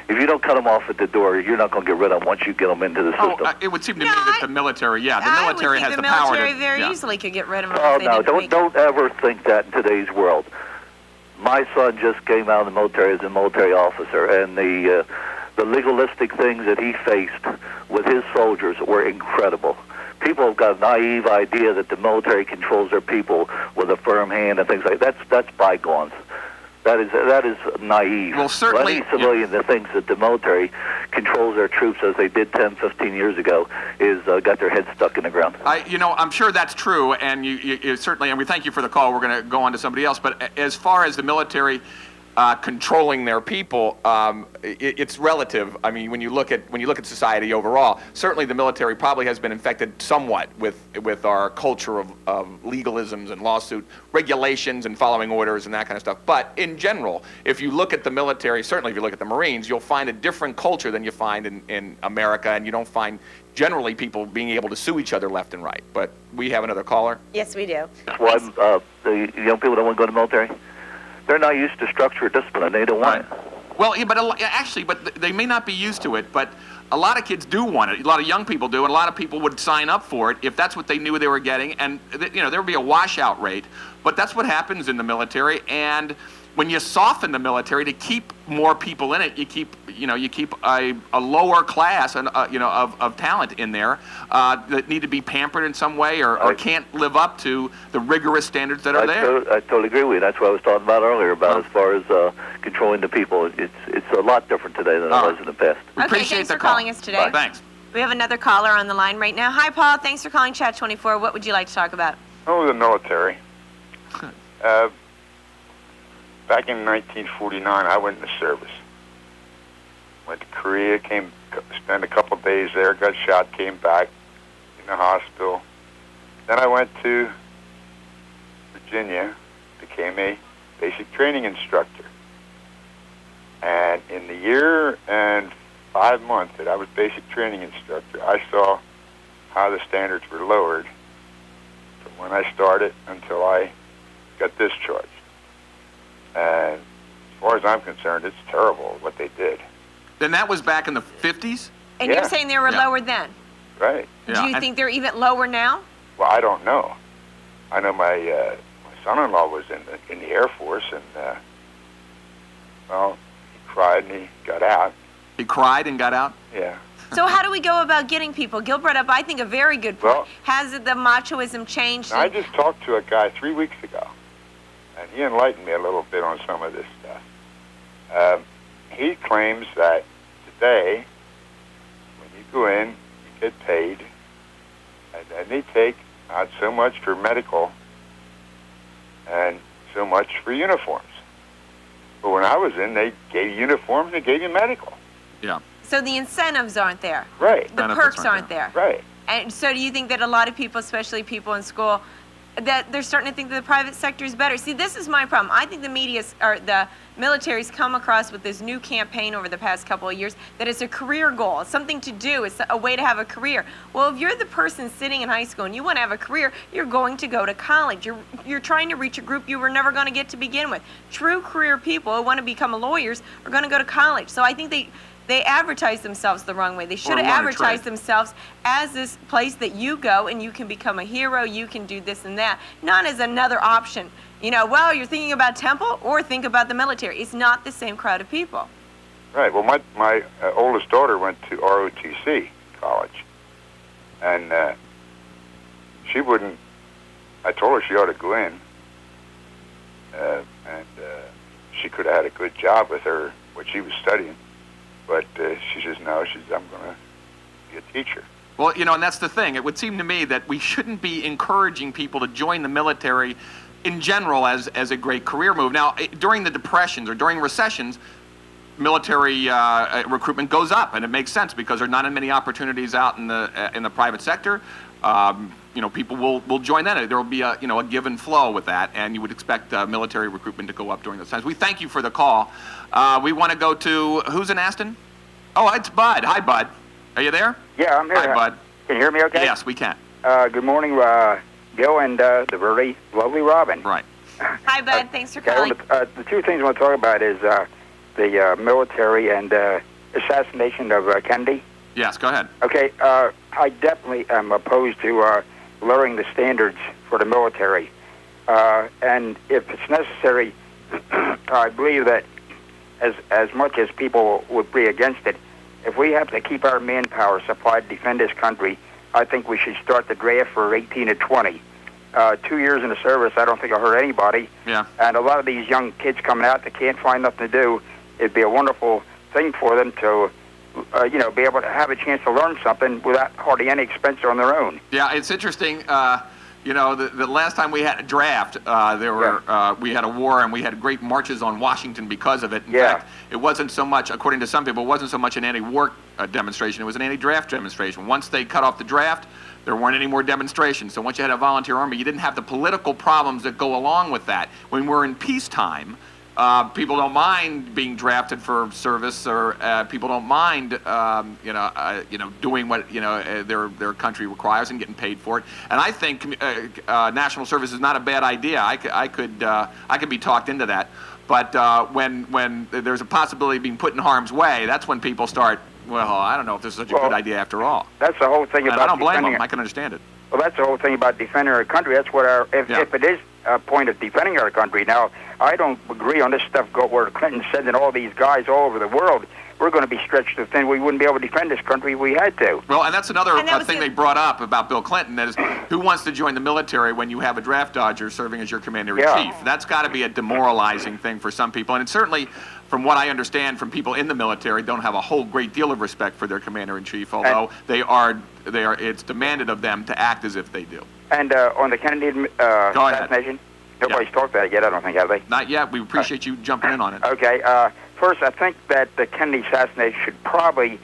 if you don't cut them off at the door, you're not going to get rid of them once you get them into the system. It would seem to me that the military, the military has the power to... The military very easily could get rid of them Oh, if they no, didn't make don't ever think that in today's world. My son just came out of the military as a military officer, and the legalistic things that he faced with his soldiers were incredible. People have got a naive idea that the military controls their people with a firm hand and things like that. That's bygones. That is naive. Well, certainly, any civilian that thinks that the military controls their troops as they did 10, 15 years ago is got their head stuck in the ground. I'm sure that's true, and you certainly, and we thank you for the call. We're going to go on to somebody else. But as far as the military, controlling their people, it's relative. I mean, when you look at society overall, certainly the military probably has been infected somewhat with our culture of legalisms and lawsuit regulations and following orders and that kind of stuff. But in general, if you look at the military, certainly if you look at the Marines, you'll find a different culture than you find in America, and you don't find generally people being able to sue each other left and right. But we have another caller. Yes, we do. That's why the young people don't want to go to the military. They're not used to structure or discipline, and they don't want it. Well, yeah, but they may not be used to it, but a lot of kids do want it. A lot of young people do, and a lot of people would sign up for it if that's what they knew they were getting. And there would be a washout rate. But that's what happens in the military. And when you soften the military to keep more people in it, you keep a lower class of talent in there that need to be pampered in some way or can't live up to the rigorous standards that are there. I totally agree with you. That's what I was talking about earlier about as far as controlling the people. It's a lot different today than it was in the past. We appreciate thanks the for call. calling us today. Thanks. We have another caller on the line right now. Hi, Paul. Thanks for calling Chat 24. What would you like to talk about? Oh, the military. Back in 1949, I went in the service. Went to Korea, spent a couple of days there, got shot, came back in the hospital. Then I went to Virginia, became a basic training instructor. And in the year and 5 months that I was basic training instructor, I saw how the standards were lowered from when I started until I got discharged. And as far as I'm concerned, it's terrible what they did. Then that was back in the 50s? And you're saying they were lower then? Right. Do you think they're even lower now? Well, I don't know. I know my son-in-law was in the Air Force, and he cried and he got out. He cried and got out? Yeah. So how do we go about getting people? Gil brought up, I think, a very good point. Well, has the machoism changed? I just talked to a guy 3 weeks ago, and he enlightened me a little bit on some of this stuff. He claims that today, when you go in, you get paid, and then they take out so much for medical and so much for uniforms. But when I was in, they gave you uniforms and they gave you medical. Yeah. So the incentives aren't there. Right. The perks aren't there. Right. And so do you think that a lot of people, especially people in school, that they're starting to think that the private sector is better? See, this is my problem. I think the the military's come across with this new campaign over the past couple of years that it's a career goal. It's something to do. It's a way to have a career. Well, if you're the person sitting in high school and you want to have a career, you're going to go to college. You're trying to reach a group you were never going to get to begin with. True career people who want to become lawyers are going to go to college. So I think they advertise themselves the wrong way. They should have advertised themselves as this place that you go and you can become a hero, you can do this and that, not as another option. Well, you're thinking about Temple or think about the military. It's not the same crowd of people. Right. Well, my oldest daughter went to ROTC college, and she wouldn't. I told her she ought to go in, and she could have had a good job with her what she was studying. But she says no. She says I'm going to be a teacher. Well, and that's the thing. It would seem to me that we shouldn't be encouraging people to join the military in general as a great career move. Now, during the depressions or during recessions, military recruitment goes up, and it makes sense because there are not many opportunities out in the private sector. People will join that. There will be a give and flow with that, and you would expect military recruitment to go up during those times. We thank you for the call. We want to go to who's in Aston? Oh, it's Bud. Hi, Bud. Are you there? Yeah, I'm here. Hi, Bud. Can you hear me okay? Yes, we can. Good morning, Gil, and the very lovely Robin. Right. Hi, Bud. Thanks for calling. The two things I want to talk about is the military and assassination of Kennedy. Yes, go ahead. Okay, I definitely am opposed to lowering the standards for the military. And if it's necessary, I believe that as much as people would be against it, if we have to keep our manpower supplied to defend this country, I think we should start the draft for 18 to 20. 2 years in the service, I don't think it'll hurt anybody. Yeah. And a lot of these young kids coming out that can't find nothing to do, it'd be a wonderful thing for them to, be able to have a chance to learn something without hardly any expense on their own. Yeah, it's interesting. You know, the last time we had a draft, we had a war and we had great marches on Washington because of it. In fact, it wasn't so much, according to some people, it wasn't so much an anti-war demonstration. It was an anti-draft demonstration. Once they cut off the draft, there weren't any more demonstrations. So once you had a volunteer army, you didn't have the political problems that go along with that. When we're in peacetime, people don't mind being drafted for service, or people don't mind, doing what their country requires and getting paid for it. And I think national service is not a bad idea. I could be talked into that. But when there's a possibility of being put in harm's way, that's when people start. Well, I don't know if this is such a good idea after all. That's the whole thing about. I don't blame them. I can understand it. Well, that's the whole thing about defending our country. That's what if it is a point of defending our country. Now, I don't agree on this stuff where Clinton sending all these guys all over the world. We're going to be stretched too thin. We wouldn't be able to defend this country if we had to. Well, and that's another thing they brought up about Bill Clinton, that is, who wants to join the military when you have a draft dodger serving as your commander-in-chief? That's got to be a demoralizing thing for some people. And it's certainly, from what I understand from people in the military, don't have a whole great deal of respect for their commander-in-chief, although it's demanded of them to act as if they do. And on the Kennedy assassination, nobody's talked about it yet, I don't think, have they? Not yet. We appreciate you jumping in on it. Okay. First, I think that the Kennedy assassination should probably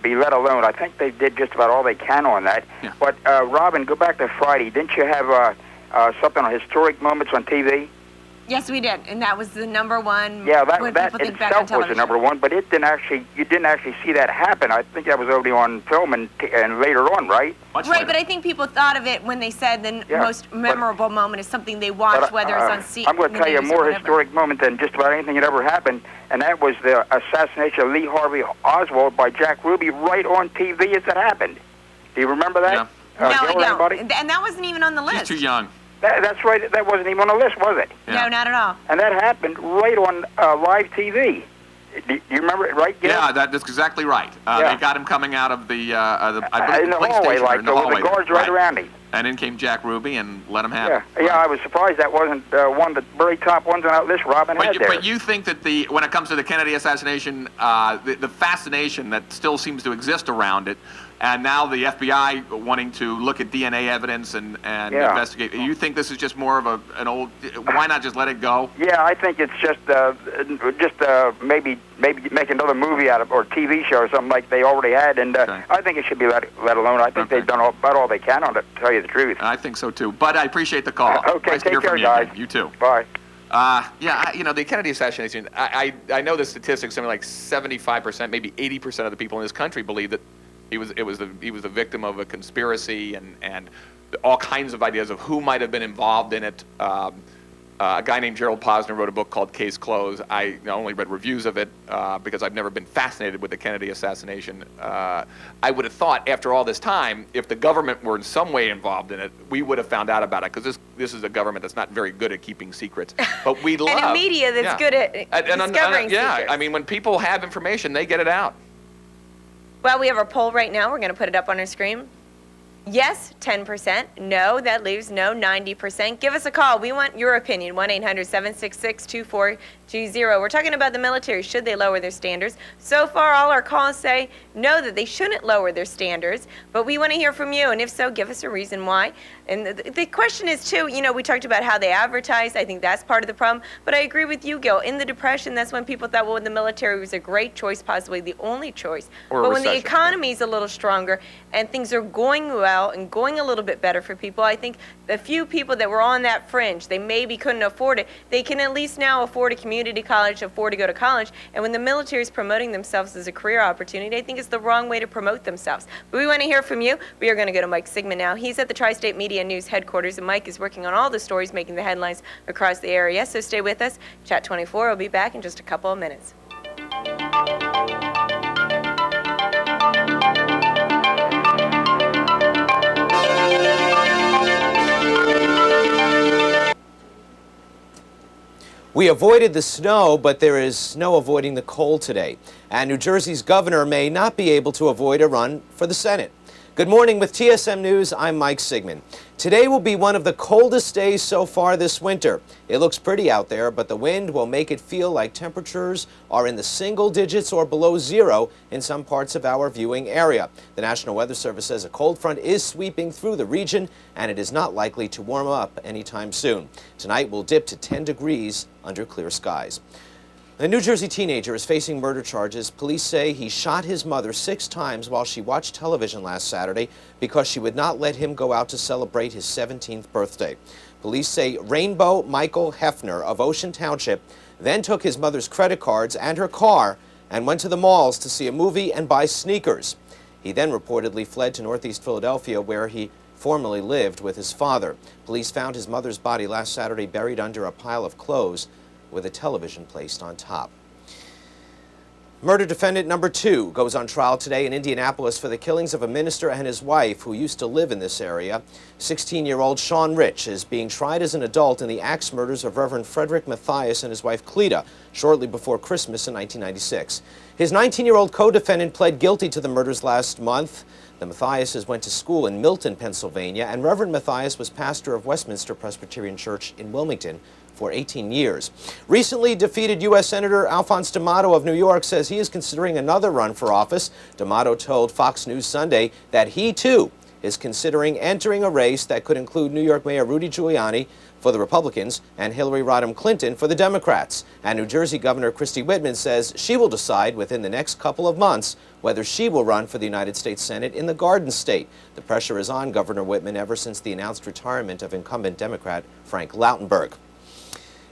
be let alone. I think they did just about all they can on that. Yeah. But, Robin, go back to Friday. Didn't you have something on historic moments on TV? Yes, we did, and that was the number one. Yeah, that itself was the number one, but you didn't actually see that happen. I think that was already on film and later on, right? Right, but I think people thought of it when they said the most memorable moment is something they watched, whether it's on CNN. I'm going to tell you a more historic moment than just about anything that ever happened, and that was the assassination of Lee Harvey Oswald by Jack Ruby right on TV as it happened. Do you remember that? No, I don't. And that wasn't even on the list. She's too young. That's right. That wasn't even on the list, was it? No, not at all. And that happened right on live TV. Do you remember it, right, Gil? Yeah, that's exactly right. They got him coming out of the in the hallway, like with the guards right around him. And in came Jack Ruby and let him have it. Yeah, I was surprised that wasn't one of the very top ones on that list Robin had there. But you think that when it comes to the Kennedy assassination, the fascination that still seems to exist around it, and now the FBI wanting to look at DNA evidence and investigate. You think this is just more of an old? Why not just let it go? Yeah, I think it's just maybe make another movie out of or TV show or something like they already had, and I think it should be let alone. I think they've done about all they can on it. To tell you the truth. I think so too. But I appreciate the call. Okay, nice to hear take care, from you guys. again. You too. Bye. The Kennedy assassination. I know the statistics. Something like 75%, maybe 80% of the people in this country believe that he was the victim of a conspiracy and all kinds of ideas of who might have been involved in it. A guy named Gerald Posner wrote a book called Case Closed. I only read reviews of it because I've never been fascinated with the Kennedy assassination. I would have thought after all this time, if the government were in some way involved in it, we would have found out about it, because this is a government that's not very good at keeping secrets. But we love... And a media that's good at discovering secrets. I mean, when people have information, they get it out. Well, we have a poll right now. We're going to put it up on our screen. Yes, 10%. No, that leaves no, 90%. Give us a call. We want your opinion. 1-800-766-2420. We're talking about the military. Should they lower their standards? So far, all our calls say no, that they shouldn't lower their standards. But we want to hear from you. And if so, give us a reason why. And the question is, too, we talked about how they advertise. I think that's part of the problem. But I agree with you, Gil. In the Depression, that's when people thought, well, the military was a great choice, possibly the only choice. But when the economy's a little stronger and things are going well and going a little bit better for people, I think the few people that were on that fringe, they maybe couldn't afford it, they can at least now afford a community college, afford to go to college. And when the military is promoting themselves as a career opportunity, I think it's the wrong way to promote themselves. But we want to hear from you. We are going to go to Mike Sigmund now. He's at the Tri-State Media News headquarters, and Mike is working on all the stories making the headlines across the area. So stay with us. Chat 24 will be back in just a couple of minutes. We avoided the snow, but there is no avoiding the cold today. And New Jersey's governor may not be able to avoid a run for the Senate. Good morning with TSM News. I'm Mike Sigmund. Today will be one of the coldest days so far this winter. It looks pretty out there, but the wind will make it feel like temperatures are in the single digits or below zero in some parts of our viewing area. The National Weather Service says a cold front is sweeping through the region, and it is not likely to warm up anytime soon. Tonight will dip to 10 degrees under clear skies. A New Jersey teenager is facing murder charges. Police say he shot his mother 6 times while she watched television last Saturday because she would not let him go out to celebrate his 17th birthday. Police say Rainbow Michael Hefner of Ocean Township then took his mother's credit cards and her car and went to the malls to see a movie and buy sneakers. He then reportedly fled to Northeast Philadelphia, where he formerly lived with his father. Police found his mother's body last Saturday buried under a pile of clothes with a television placed on top. Murder defendant number 2 goes on trial today in Indianapolis for the killings of a minister and his wife who used to live in this area. 16-year-old Sean Rich is being tried as an adult in the axe murders of Reverend Frederick Matthias and his wife Cleta shortly before Christmas in 1996. His 19-year-old co-defendant pled guilty to the murders last month. The Matthiases went to school in Milton, Pennsylvania, and Reverend Matthias was pastor of Westminster Presbyterian Church in Wilmington for 18 years. Recently defeated U.S. Senator Alphonse D'Amato of New York says he is considering another run for office. D'Amato told Fox News Sunday that he, too, is considering entering a race that could include New York Mayor Rudy Giuliani for the Republicans and Hillary Rodham Clinton for the Democrats. And New Jersey Governor Kristi Whitman says she will decide within the next couple of months whether she will run for the United States Senate in the Garden State. The pressure is on Governor Whitman ever since the announced retirement of incumbent Democrat Frank Lautenberg.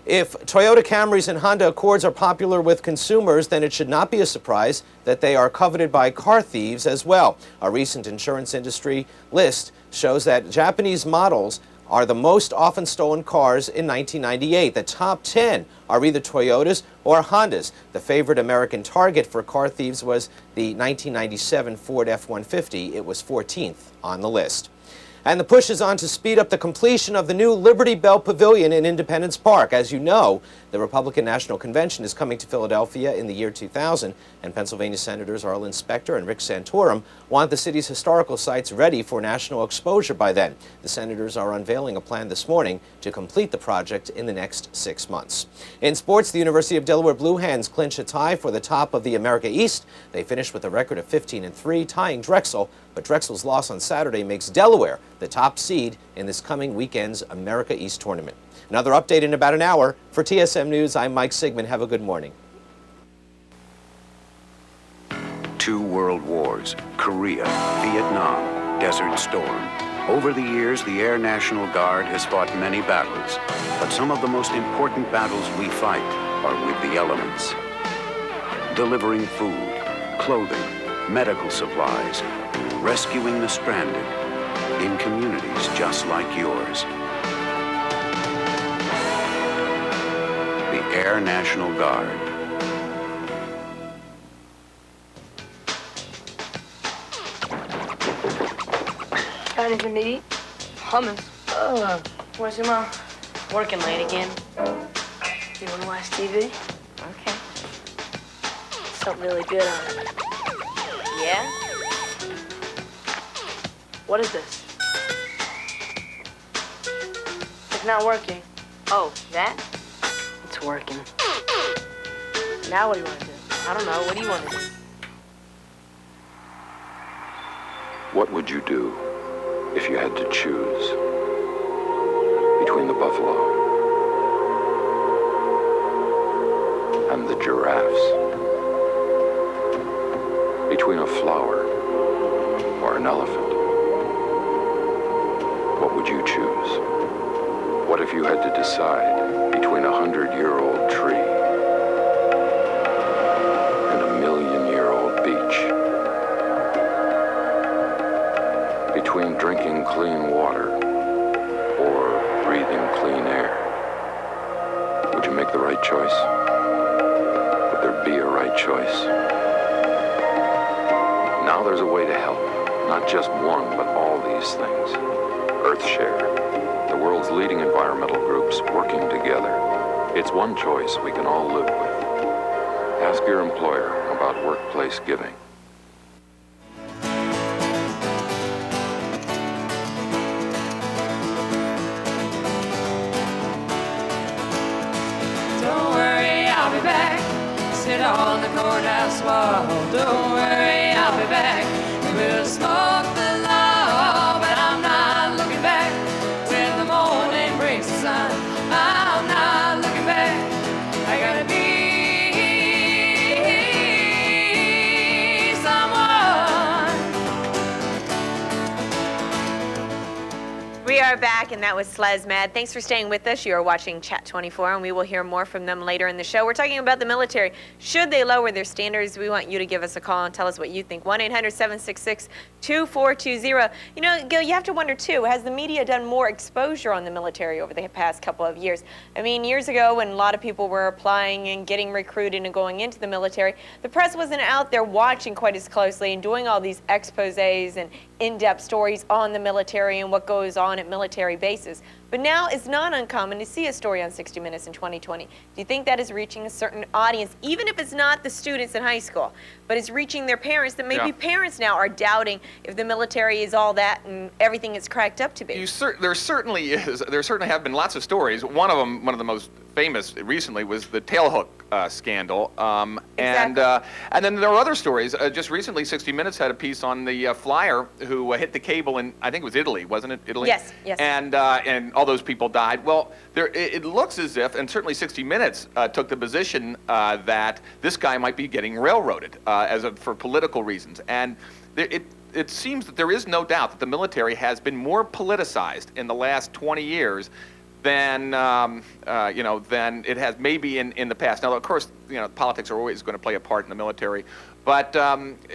If Toyota Camrys and Honda Accords are popular with consumers, then it should not be a surprise that they are coveted by car thieves as well. A recent insurance industry list shows that Japanese models are the most often stolen cars in 1998. The top 10 are either Toyotas or Hondas. The favorite American target for car thieves was the 1997 Ford F-150. It was 14th on the list. And the push is on to speed up the completion of the new Liberty Bell Pavilion in Independence Park. As you know, the Republican National Convention is coming to Philadelphia in the year 2000, and Pennsylvania Senators Arlen Specter and Rick Santorum want the city's historical sites ready for national exposure by then. The senators are unveiling a plan this morning to complete the project in the next 6 months. In sports, the University of Delaware Blue Hens clinch a tie for the top of the America East. They finished with a record of 15-3, tying Drexel, but Drexel's loss on Saturday makes Delaware the top seed in this coming weekend's America East tournament. Another update in about an hour. For TSM News, I'm Mike Sigmund. Have a good morning. 2 world wars, Korea, Vietnam, Desert Storm. Over the years, the Air National Guard has fought many battles, but some of the most important battles we fight are with the elements. Delivering food, clothing, medical supplies, rescuing the stranded in communities just like yours. The Air National Guard. Got anything to eat? Hummus. Where's your mom? Working late again. You wanna watch TV? Okay. Something really good on it. Yeah? What is this? It's not working. Oh, that? It's working. Now what do you want to do? I don't know. What do you want to do? What would you do if you had to choose between the buffalo and the giraffes? Between a flower or an elephant? What would you choose? What if you had to decide between a 100-year-old tree and a 1,000,000-year-old beach? Between drinking clean water or breathing clean air? Would you make the right choice? Would there be a right choice? Now there's a way to help. Not just one, but all these things. EarthShare, the world's leading environmental groups working together. It's one choice we can all live with. Ask your employer about workplace giving. on the courthouse wall. Don't worry, I'll be back. We'll smoke the law, but I'm not looking back. When the morning breaks the sun, I'm not looking back. I gotta be someone. We are back, and that was SlezMad. Thanks for staying with us. You are watching Chat 24, and we will hear more from them later in the show. We're talking about the military. Should they lower their standards? We want you to give us a call and tell us what you think. 1-800-766-2420. You know, Gil, you have to wonder, too, has the media done more exposure on the military over the past couple of years? I mean, years ago, when a lot of people were applying and getting recruited and going into the military, the press wasn't out there watching quite as closely and doing all these exposés and in-depth stories on the military and what goes on at military bases. But now it's not uncommon to see a story on 60 Minutes in 2020. Do you think that is reaching a certain audience, even if it's not the students in high school, but it's reaching their parents, that maybe parents now are doubting if the military is all that and everything it's cracked up to be? There certainly is. There certainly have been lots of stories. One of them, one of the most famous recently, was the tailhook scandal. And then there are other stories. Just recently, 60 Minutes had a piece on the flyer who hit the cable in, I think it was Italy, wasn't it? Italy? Yes, yes. And all those people died. Well, it looks as if, and certainly 60 Minutes took the position that this guy might be getting railroaded for political reasons. And it seems that there is no doubt that the military has been more politicized in the last 20 years than than it has maybe in the past. Now, of course, politics are always going to play a part in the military, but the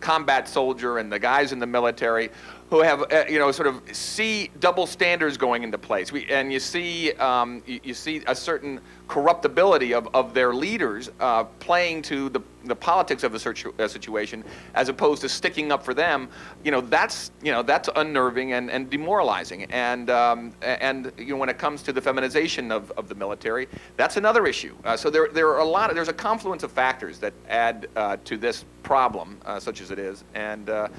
combat soldier and the guys in the military who have sort of see double standards going into place. You see a certain corruptibility of their leaders playing to the politics of the situation as opposed to sticking up for them. That's unnerving and demoralizing. And when it comes to the feminization of the military, that's another issue. So there are there's a confluence of factors that add to this problem, such as it is, and it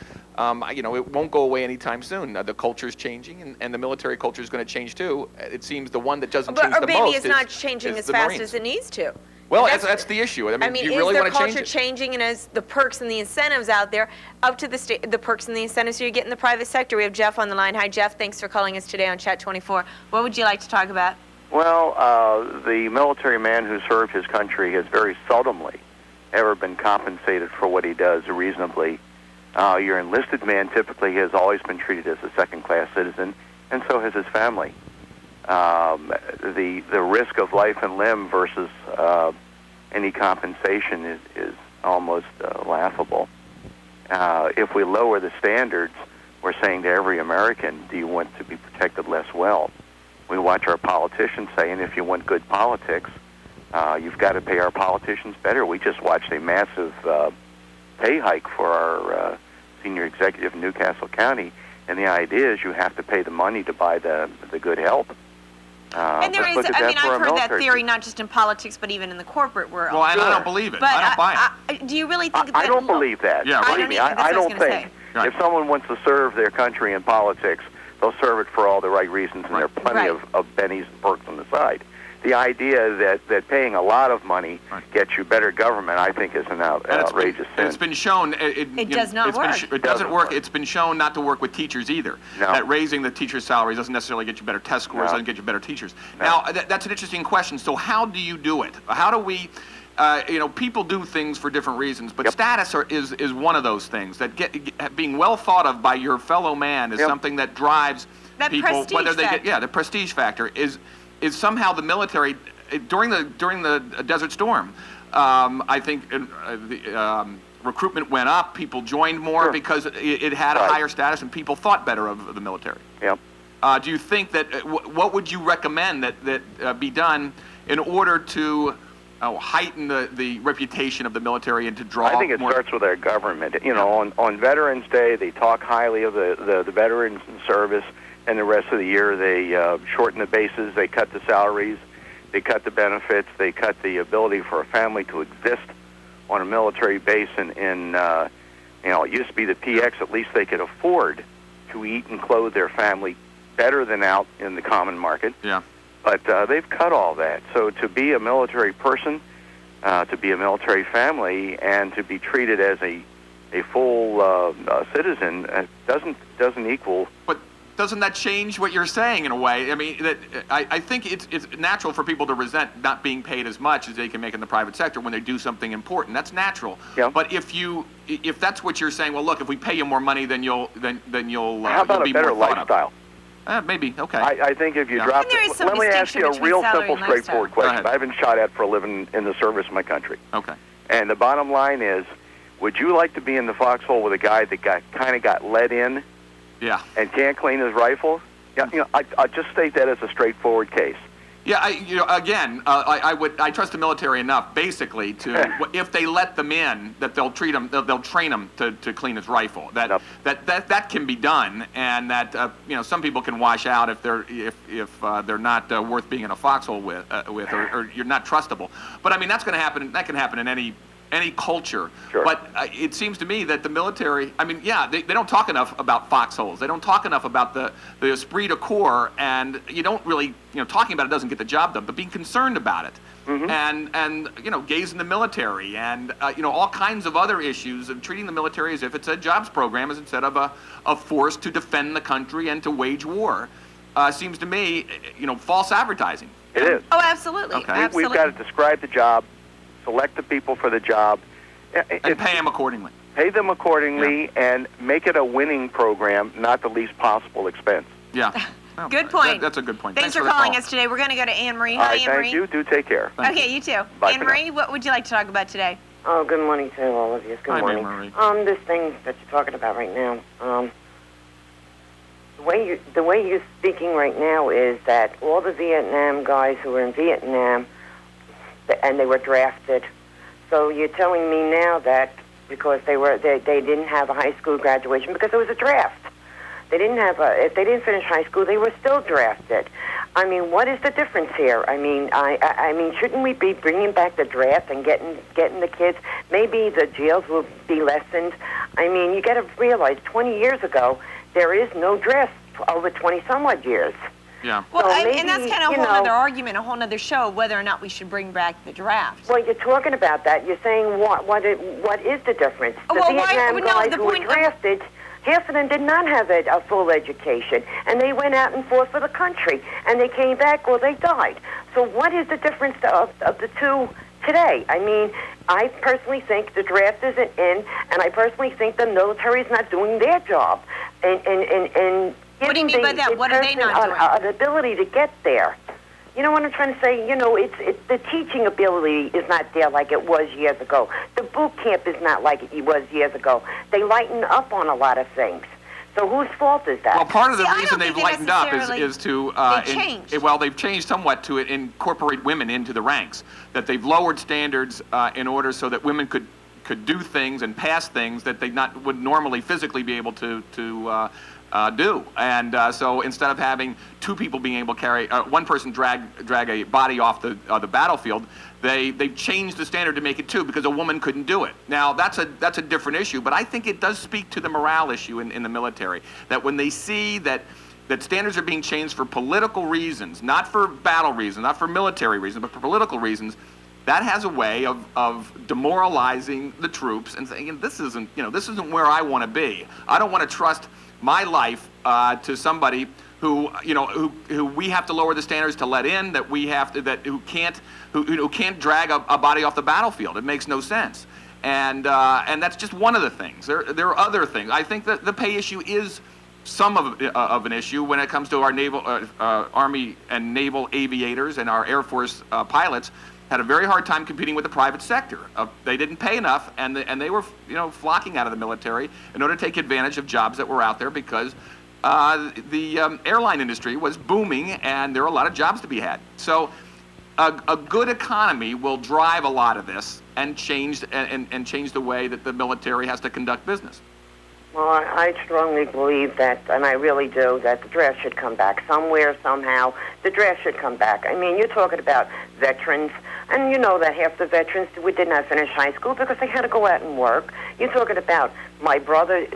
won't go away anytime soon. The culture is changing, and the military culture is going to change too. It seems the one that doesn't change the most maybe it's not changing as fast as it needs to. Well, that's the issue. I mean, do you really is want their to change culture it? changing, and is the perks and the incentives out there up to the perks and the incentives you get in the private sector? We have Jeff on the line. Hi, Jeff. Thanks for calling us today on Chat 24. What would you like to talk about? Well, the military man who served his country has very seldomly ever been compensated for what he does reasonably. Your enlisted man typically has always been treated as a second-class citizen, and so has his family. The risk of life and limb versus any compensation is almost laughable. If we lower the standards, we're saying to every American, do you want to be protected less well? We watch our politicians saying, if you want good politics, you've got to pay our politicians better. We just watched a massive pay hike for our senior executive in Newcastle County, and the idea is you have to pay the money to buy the good help. And there is, I've heard that theory not just in politics, but even in the corporate world. Well, and I don't believe it. I don't buy it. Do you really think that? I don't believe that. Yeah, Believe me, I don't think. If someone wants to serve their country in politics, they'll serve it for all the right reasons, and there are plenty of bennies and perks on the side. The idea that paying a lot of money gets you better government, I think, is an outrageous sin. It's been shown. It does not work. It doesn't work. It's been shown not to work with teachers either. No. That raising the teachers' salaries doesn't necessarily get you better test scores, doesn't get you better teachers. No. Now, that's an interesting question. So how do you do it? How do we... people do things for different reasons, but status is one of those things that being well thought of by your fellow man is something that drives that people. Whether they get the prestige factor is somehow the military during the Desert Storm. I think the recruitment went up. People joined more because it had a higher status, and people thought better of the military. Yep. Do you think that what would you recommend that be done in order to heighten the reputation of the military and to draw? I think it starts with our government. On Veterans Day, they talk highly of the veterans in service, and the rest of the year they shorten the bases, they cut the salaries, they cut the benefits, they cut the ability for a family to exist on a military base. And it used to be the PX, at least they could afford to eat and clothe their family better than out in the common market. Yeah. But they've cut all that. So to be a military person, to be a military family, and to be treated as a full citizen doesn't equal. But doesn't that change what you're saying in a way? I mean, I think it's natural for people to resent not being paid as much as they can make in the private sector when they do something important. That's natural. Yeah. But if that's what you're saying, well, look, if we pay you more money, then you'll How about you'll be a better more thought of. lifestyle? Maybe. Okay. I think if you Yeah. drop And there is some let me ask distinction you a between real salary simple, and lifestyle. straightforward Go question. ahead. I've been shot at for a living in the service of my country. Okay. And the bottom line is, would you like to be in the foxhole with a guy that got let in Yeah. and can't clean his rifle? Yeah, I just state that as a straightforward case. Yeah, I trust the military enough, basically, to if they let them in, that they'll train them to clean his rifle. That can be done, and that some people can wash out if they're not worth being in a foxhole with, or you're not trustable. But I mean, that's going to happen. That can happen in any culture. Sure. But it seems to me that the military, I mean, yeah, they don't talk enough about foxholes. They don't talk enough about the esprit de corps, and you don't really, talking about it doesn't get the job done, but being concerned about it. Mm-hmm. And gays in the military, and all kinds of other issues of treating the military as if it's a jobs program instead of a force to defend the country and to wage war, seems to me, false advertising. It is. Oh, absolutely. Okay. Absolutely. We've got to describe the job, select the people for the job, and pay them accordingly. Pay them accordingly, and make it a winning program, not the least possible expense. Yeah. Well, Good point. That's a good point. Thanks for the calling call. us today. We're going to go to Anne Marie. All Hi, right, Anne Marie. thank you. Do take care. Okay, you too. Bye Anne for Marie, what would you like to talk about today? Oh, good morning to all of you. Good Hi, morning. Anne Marie. This thing that you're talking about right now, the way you're speaking right now is that all the Vietnam guys who were in Vietnam, and they were drafted. So you're telling me now that because they didn't have a high school graduation because it was a draft. They didn't have if they didn't finish high school, they were still drafted. I mean, what is the difference here? I mean, I mean, shouldn't we be bringing back the draft and getting the kids? Maybe the jails will be lessened. I mean, you got to realize 20 years ago, there is no draft over 20-some-odd years. Yeah. Well, So and that's maybe, kind of a you whole know- other argument, a whole other show, whether or not we should bring back the draft. Well, you're talking about that. You're saying what is the difference? The Well, why- Vietnam no, guys the who were point of- drafted, half of them did not have a full education, and they went out and fought for the country, and they came back or they died. So what is the difference of the two today? I mean, I personally think the draft isn't in, and I personally think the military is not doing their job. And What do you mean by that? What are they not doing? An ability to get there. You know what I'm trying to say? It's the teaching ability is not there like it was years ago. The boot camp is not like it was years ago. They lighten up on a lot of things. So whose fault is that? Well, part of the See, I reason don't they've think they lightened up necessarily- is to They changed. well, they've changed somewhat to incorporate women into the ranks. That they've lowered standards in order so that women could do things and pass things that they would normally physically be able to do. And so instead of having two people being able to carry one person drag a body off the battlefield, they've changed the standard to make it two because a woman couldn't do it. Now that's a different issue, but I think it does speak to the morale issue in the military, that when they see that standards are being changed for political reasons, not for battle reasons, not for military reasons, but for political reasons, that has a way of demoralizing the troops and saying, this isn't where I want to be. I don't want to trust my life to somebody who we have to lower the standards to let in, who can't drag a body off the battlefield. It makes no sense. And that's just one of the things. There are other things. I think that the pay issue is some of an issue when it comes to our naval, Army and naval aviators and our Air Force pilots. Had a very hard time competing with the private sector. They didn't pay enough, and they were flocking out of the military in order to take advantage of jobs that were out there because the airline industry was booming, and there were a lot of jobs to be had. So a good economy will drive a lot of this and change the way that the military has to conduct business. Well, I strongly believe that, and I really do, that the draft should come back somewhere, somehow. The draft should come back. I mean, you're talking about veterans, and you know that half the veterans did not finish high school because they had to go out and work. You're talking about my brother's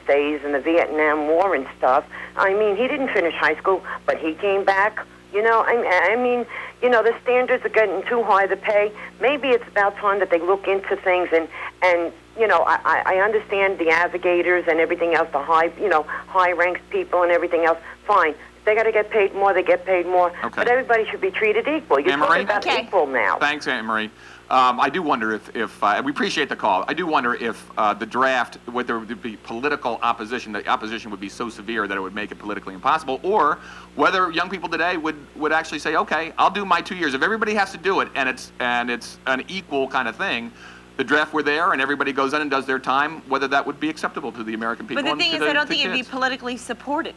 days in the Vietnam War and stuff. I mean, he didn't finish high school, but he came back You know, I mean, you know, the standards are getting too high to pay. Maybe it's about time that they look into things and you know, I understand the navigators and everything else, the high-ranked people and everything else. Fine. If they got to get paid more, they get paid more. Okay. But everybody should be treated equal. You're talking about equal now. Thanks, Anne Marie. I do wonder if we appreciate the call. I do wonder if the draft, whether there would be political opposition, the opposition would be so severe that it would make it politically impossible, or whether young people today would actually say, okay, I'll do my 2 years. If everybody has to do it and it's an equal kind of thing, the draft were there and everybody goes in and does their time, whether that would be acceptable to the American people. But the thing is, I don't think it'd be kids. politically supported.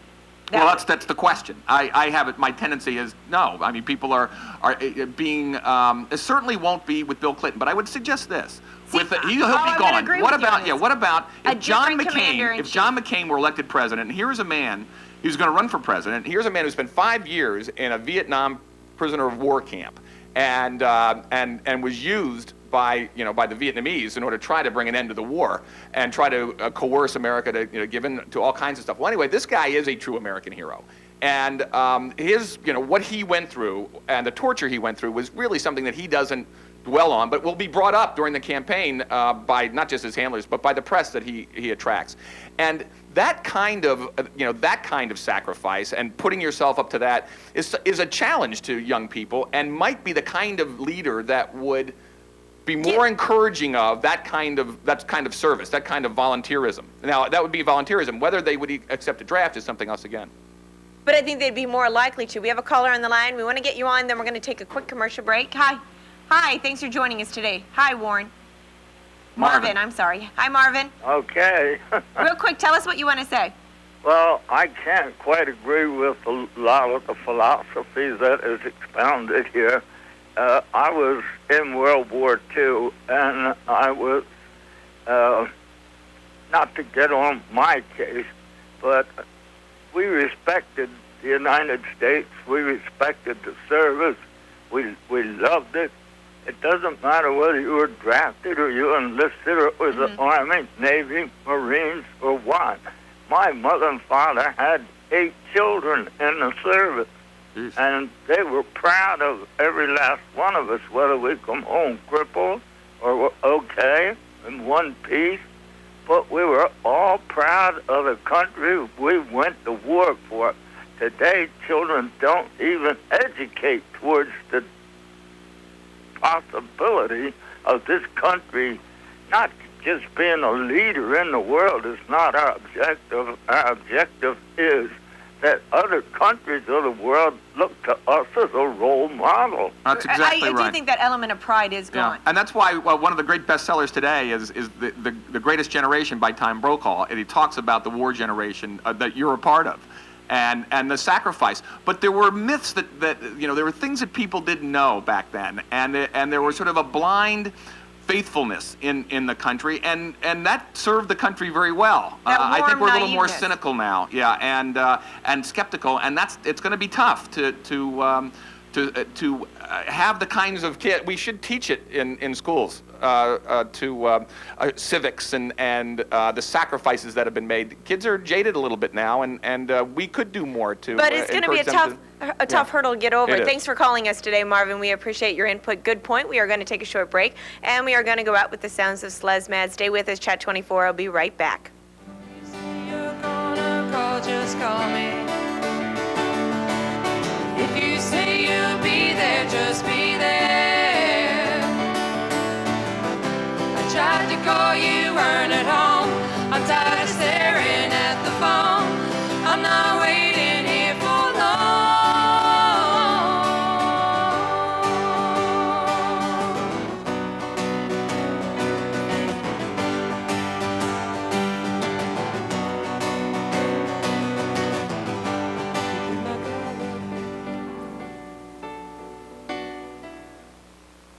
Well, that's the question. I have it. My tendency is no. I mean, people are being. It certainly won't be with Bill Clinton, but I would suggest this. He'll be gone. What about if John McCain were elected president? And here's a man who's going to run for president. Here's a man who spent 5 years in a Vietnam prisoner of war camp, and was used by the Vietnamese in order to try to bring an end to the war and try to coerce America to give in to all kinds of stuff. Well, anyway, this guy is a true American hero, and his what he went through and the torture he went through was really something that he doesn't dwell on, but will be brought up during the campaign by not just his handlers, but by the press that he attracts. And that kind of sacrifice and putting yourself up to that is a challenge to young people, and might be the kind of leader that would be more encouraging of that kind of service, that kind of volunteerism. Now, that would be volunteerism. Whether they would accept a draft is something else again. But I think they'd be more likely to. We have a caller on the line. We want to get you on, then we're going to take a quick commercial break. Hi, thanks for joining us today. Hi, Warren. Marvin, I'm sorry. Hi, Marvin. Okay. Real quick, tell us what you want to say. Well, I can't quite agree with a lot of the philosophy that is expounded here. I was in World War II, and I was, not to get on my case, but we respected the United States. We respected the service. We loved it. It doesn't matter whether you were drafted or you enlisted or it was the Army, Navy, Marines, or what. My mother and father had 8 children in the service. And they were proud of every last one of us, whether we come home crippled or were okay in one piece. But we were all proud of the country we went to war for. Today, children don't even educate towards the possibility of this country not just being a leader in the world is not our objective. Our objective is that other countries of the world look to us as a role model. That's exactly right. I do think that element of pride is gone. And that's why one of the great bestsellers today is the Greatest Generation by Time Brokaw, and he talks about the war generation that you're a part of, and the sacrifice. But there were myths that there were things that people didn't know back then, and there was sort of a blind faithfulness in the country, and that served the country very well. I think we're a little more cynical now, and skeptical, and it's going to be tough to have the kinds of kids. We should teach it in schools to civics and the sacrifices that have been made. Kids are jaded a little bit now, and we could do more to. But it's going to be a tough hurdle to get over. Thanks for calling us today, Marvin. We appreciate your input. Good point. We are going to take a short break, and we are going to go out with the sounds of Slezmad. Stay with us, Chat 24. I'll be right back. You're gonna call, just call me. If you say you'll be there, just be there. I tried to call you, weren't at home. I'm tired of staring at the phone. I'm not waiting here for long.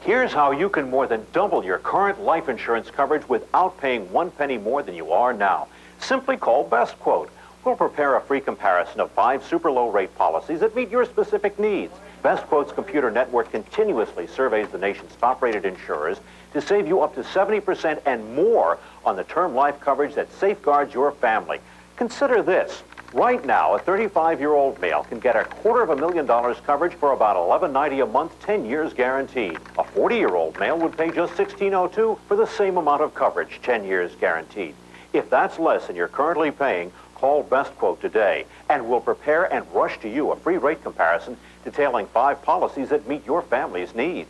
Here's how you can more than double your current life insurance coverage without paying 1 penny more than you are now. Simply call Best Quote. We'll prepare a free comparison of 5 super low rate policies that meet your specific needs. Best Quote's computer network continuously surveys the nation's top rated insurers to save you up to 70% and more on the term life coverage that safeguards your family. Consider this. Right now, a 35-year-old male can get $250,000 coverage for about $11.90 a month, 10 years guaranteed. A 40-year-old male would pay just $16.02 for the same amount of coverage, 10 years guaranteed. If that's less than you're currently paying, call Best Quote today, and we'll prepare and rush to you a free rate comparison detailing 5 policies that meet your family's needs.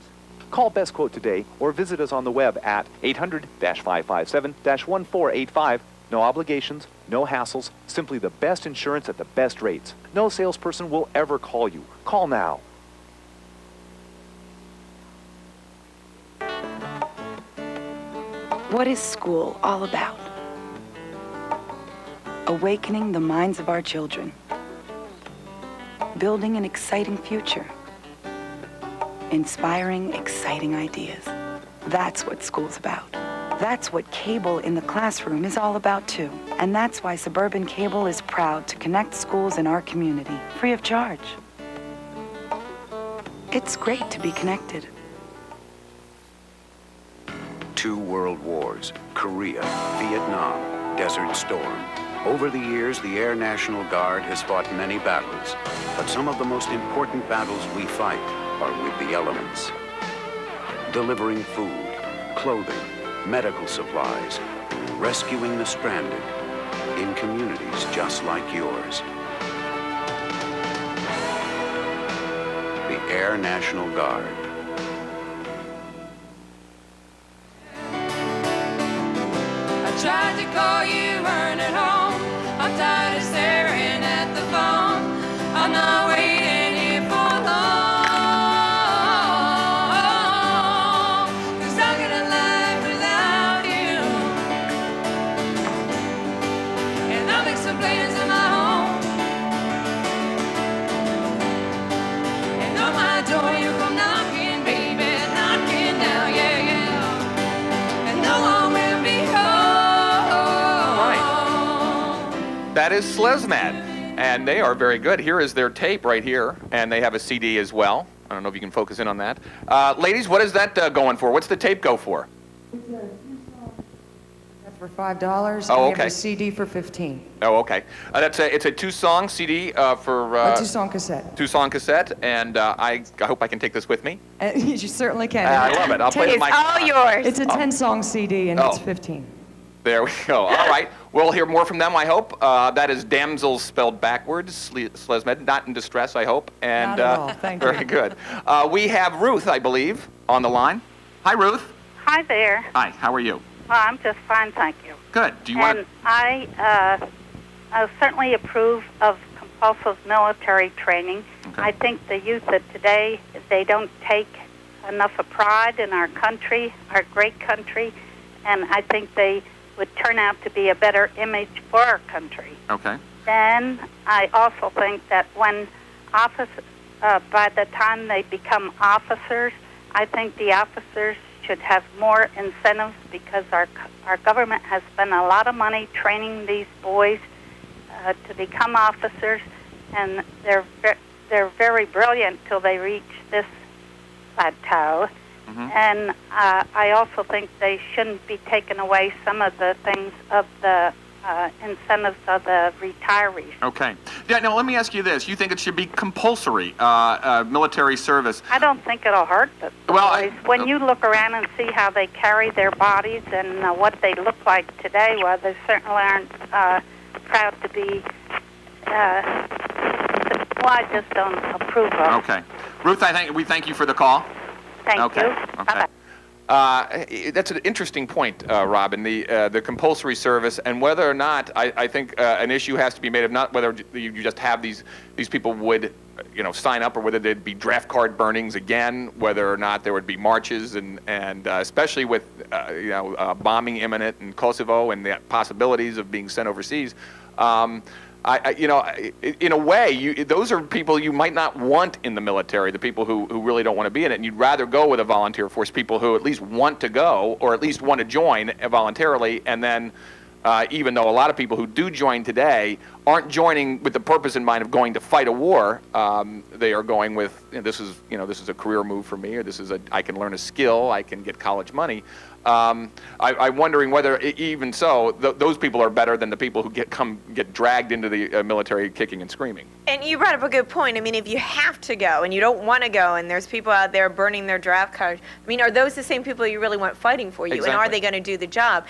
Call Best Quote today or visit us on the web at 800-557-1485. No obligations, no hassles, simply the best insurance at the best rates. No salesperson will ever call you. Call now. What is school all about? Awakening the minds of our children. Building an exciting future. Inspiring exciting ideas. That's what school's about. That's what cable in the classroom is all about too. And that's why Suburban Cable is proud to connect schools in our community free of charge. It's great to be connected. 2 world wars, Korea, Vietnam, Desert Storm. Over the years, the Air National Guard has fought many battles, but some of the most important battles we fight are with the elements. Delivering food, clothing, medical supplies, rescuing the stranded in communities just like yours. The Air National Guard. I tried to call you, weren't at home. I'm tired of staring at the phone. I'm not waiting here for long. 'Cause how can I live without you? And I'll make some plans in my home. And on my door you come knocking, baby, knocking now, yeah, yeah. And no one will be home. That is Slezmad, and they are very good. Here is their tape right here, and they have a CD as well. I don't know if you can focus in on that. Ladies, what is that going for? What's the tape go for? That's for $5. Oh, We okay. have a CD for $15. Oh, okay. It's a 2-song CD for... A 2-song cassette. 2-song cassette, and I hope I can take this with me. You certainly can. I love it. I'll play it with my... all yours. It's a 10-song CD, and Oh. it's 15. There we go. All right. We'll hear more from them, I hope. That is damsels spelled backwards, Slezmed, not in distress, I hope. And, Not at all. Thank very you. good. We have Ruth, I believe, on the line. Hi, Ruth. Hi there. Hi. How are you? Well, I'm just fine, thank you. Good. Do you want And I certainly approve of compulsive military training. I think the youth of today, they don't take enough of pride in our country, our great country, and I think they would turn out to be a better image for our country. Okay. Then I also think that when by the time they become officers, I think the officers should have more incentives because our government has spent a lot of money training these boys to become officers, and they're very brilliant till they reach this plateau. And I also think they shouldn't be taking away some of the things of the incentives of the retirees. Okay. Yeah, now let me ask you this. You think it should be compulsory military service? I don't think it'll hurt the boys. When you look around and see how they carry their bodies and what they look like today, well, they certainly aren't proud to be, I just don't approve of. Okay. Ruth, we thank you for the call. Thank you. Okay. That's an interesting point, Robin, the compulsory service, and whether or not I think an issue has to be made of not whether you just have these people would sign up, or whether there'd be draft card burnings again, whether or not there would be marches, and especially with bombing imminent in Kosovo and the possibilities of being sent overseas. In a way, those are people you might not want in the military, the people who really don't want to be in it, and you'd rather go with a volunteer force, people who at least want to go, or at least want to join voluntarily, and then even though a lot of people who do join today aren't joining with the purpose in mind of going to fight a war. They are going with, this is a career move for me, or I can learn a skill, I can get college money. I'm wondering whether, even so, those people are better than the people who get dragged into the military kicking and screaming. And you brought up a good point. I mean, if you have to go and you don't want to go, and there's people out there burning their draft cards, I mean, are those the same people you really want fighting for you? Exactly. And are they going to do the job?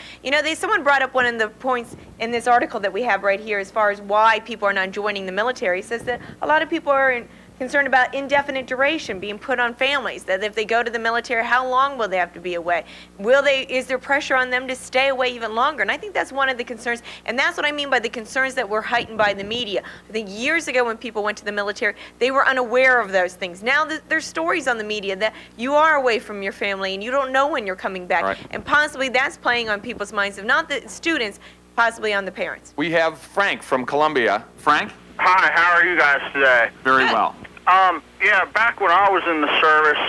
Someone brought up one of the points in this article that we have right here as far as why people are not joining the military. It says that a lot of people are concerned about indefinite duration being put on families, that if they go to the military, how long will they have to be away? Is there pressure on them to stay away even longer? And I think that's one of the concerns, and that's what I mean by the concerns that were heightened by the media. I think years ago when people went to the military, they were unaware of those things. Now there's stories on the media that you are away from your family and you don't know when you're coming back. Right. And possibly that's playing on people's minds, if not the students, possibly on the parents. We have Frank from Columbia. Frank? Hi, how are you guys today? Very well. Yeah, back when I was in the service,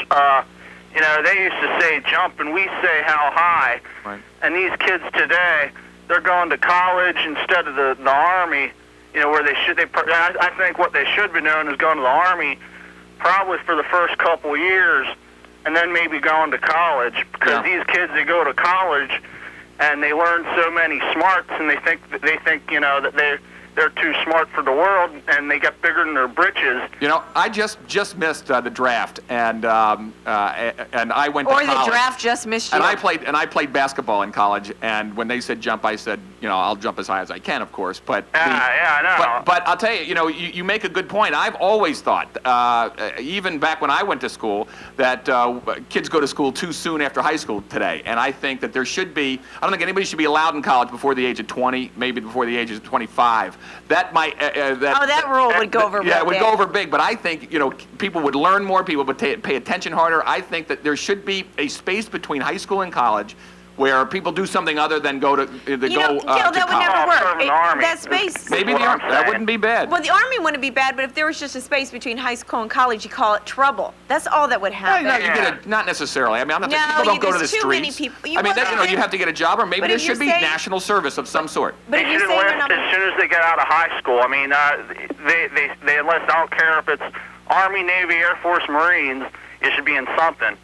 they used to say jump and we say how high. Right. And these kids today, they're going to college instead of the Army, where I think what they should be doing is going to the Army probably for the first couple years and then maybe going to college, because these kids, they go to college and they learn so many smarts and they think that they're too smart for the world, and they get bigger than their britches. I just missed the draft, and I went to college. Or the draft just missed you. And I played basketball in college, and when they said jump, I said, I'll jump as high as I can, of course. But I know. But I'll tell you, you make a good point. I've always thought, even back when I went to school, that kids go to school too soon after high school today, and I think that there should be. I don't think anybody should be allowed in college before the age of 20, maybe before the age of 25. That might. That rule would go over. Yeah, it would go over big. But I think people would learn more. People would pay attention harder. I think that there should be a space between high school and college where people do something other than go to Gil, that would never work. That space. Maybe the Army. That wouldn't be bad. Well, the Army wouldn't be bad, but if there was just a space between high school and college, you call it trouble. That's all that would happen. Not necessarily. I mean, I'm not saying people don't go to the streets. Too many people. You have to get a job, or maybe there should be national service of some sort. But if you're saying they're not, as soon as they get out of high school, I mean, they unless I don't care if it's Army, Navy, Air Force, Marines, it should be in something.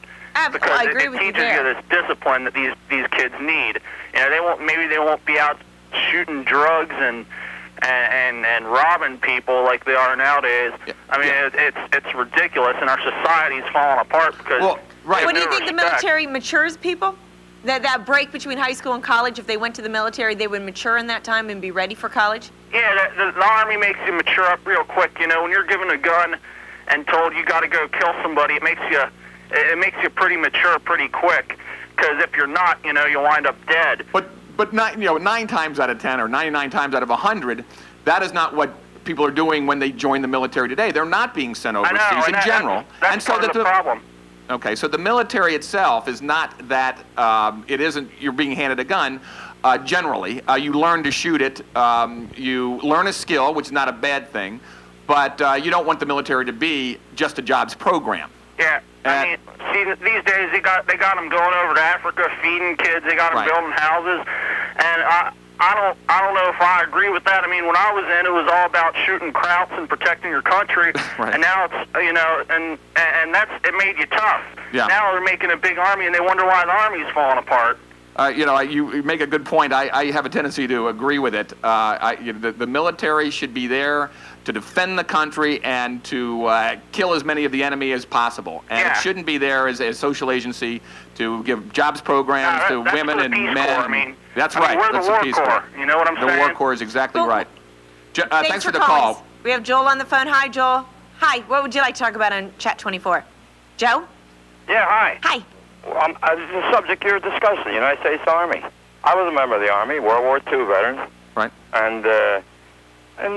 Because I agree with it teaches you this discipline that these kids need. They won't be out shooting drugs and robbing people like they are nowadays. Yeah. I mean, it's ridiculous, and our society's falling apart because. Well, right. What do you think the military matures people? That break between high school and college, if they went to the military, they would mature in that time and be ready for college? Yeah, the Army makes you mature up real quick. When you're given a gun and told you got to go kill somebody, it makes you pretty mature pretty quick. Because if you're not, you'll wind up dead. But 9 times out of 10 or 99 times out of 100, that is not what people are doing when they join the military today. They're not being sent overseas in general. That's part of the problem. Okay, so the military itself is not that, it isn't, you're being handed a gun. Generally, you learn to shoot it. You learn a skill, which is not a bad thing. But you don't want the military to be just a jobs program. Yeah, I mean, see, these days they got them going over to Africa, feeding kids. They got them building houses, and I don't know if I agree with that. I mean, when I was in, it was all about shooting krauts and protecting your country, and now it's and it made you tough. Yeah. Now they're making a big army, and they wonder why the army's falling apart. You make a good point. I have a tendency to agree with it. The military should be there to defend the country and to kill as many of the enemy as possible. And it shouldn't be there as a social agency to give jobs programs to women and men. Corps, that's right. We're that's the the War Peace Corps. Corps. You know what I'm saying? The War Corps is exactly right. Thanks for the calling. call. We have Joel on the phone. Hi, Joel. Hi. What would you like to talk about on Chat 24? Joe? Yeah, hi. Hi. This is a subject you're discussing, the United States Army. I was a member of the Army, World War II veteran. Right. And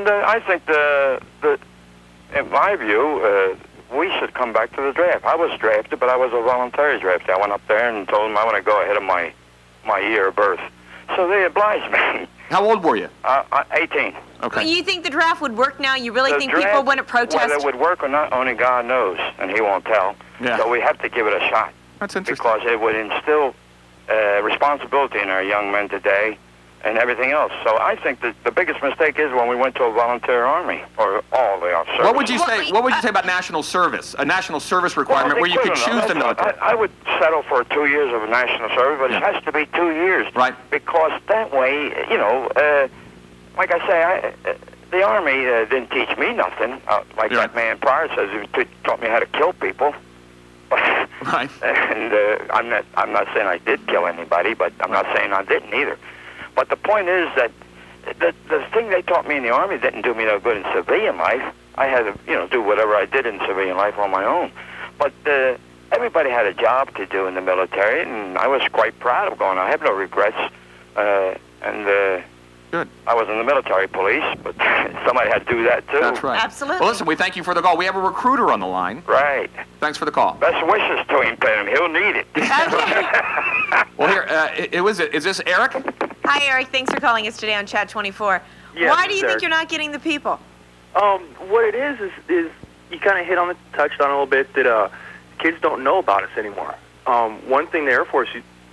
I think in my view, we should come back to the draft. I was drafted, but I was a voluntary draft. I went up there and told them I want to go ahead of my year of birth. So they obliged me. How old were you? 18. Okay. You think the draft would work now? You really think draft, people wouldn't protest? Whether it would work or not, only God knows, and He won't tell. Yeah. So we have to give it a shot. That's interesting. Because it would instill responsibility in our young men today and everything else. So I think that the biggest mistake is when we went to a volunteer army, or all the service. What would you say? What would you say about national service? A national service requirement where you could choose the military. I would settle for 2 years of a national service, but it has to be 2 years. Right. Because that way, like I say, the Army didn't teach me nothing. Like that man prior says, he taught me how to kill people. Right. And I'm not saying I did kill anybody, but I'm not saying I didn't either. But the point is that the thing they taught me in the Army didn't do me no good in civilian life. I had to, do whatever I did in civilian life on my own. But everybody had a job to do in the military, and I was quite proud of going. I have no regrets. Good. I was in the military police, but somebody had to do that too. That's right. Absolutely. Well, listen, we thank you for the call. We have a recruiter on the line. Right. Thanks for the call. Best wishes to him, Pam. He'll need it. Well, here, is this Eric? Hi, Eric. Thanks for calling us today on Chat 24. Yes, Why do you sir. think you're not getting the people? What it is you kind of touched on a little bit that kids don't know about us anymore. One thing the Air Force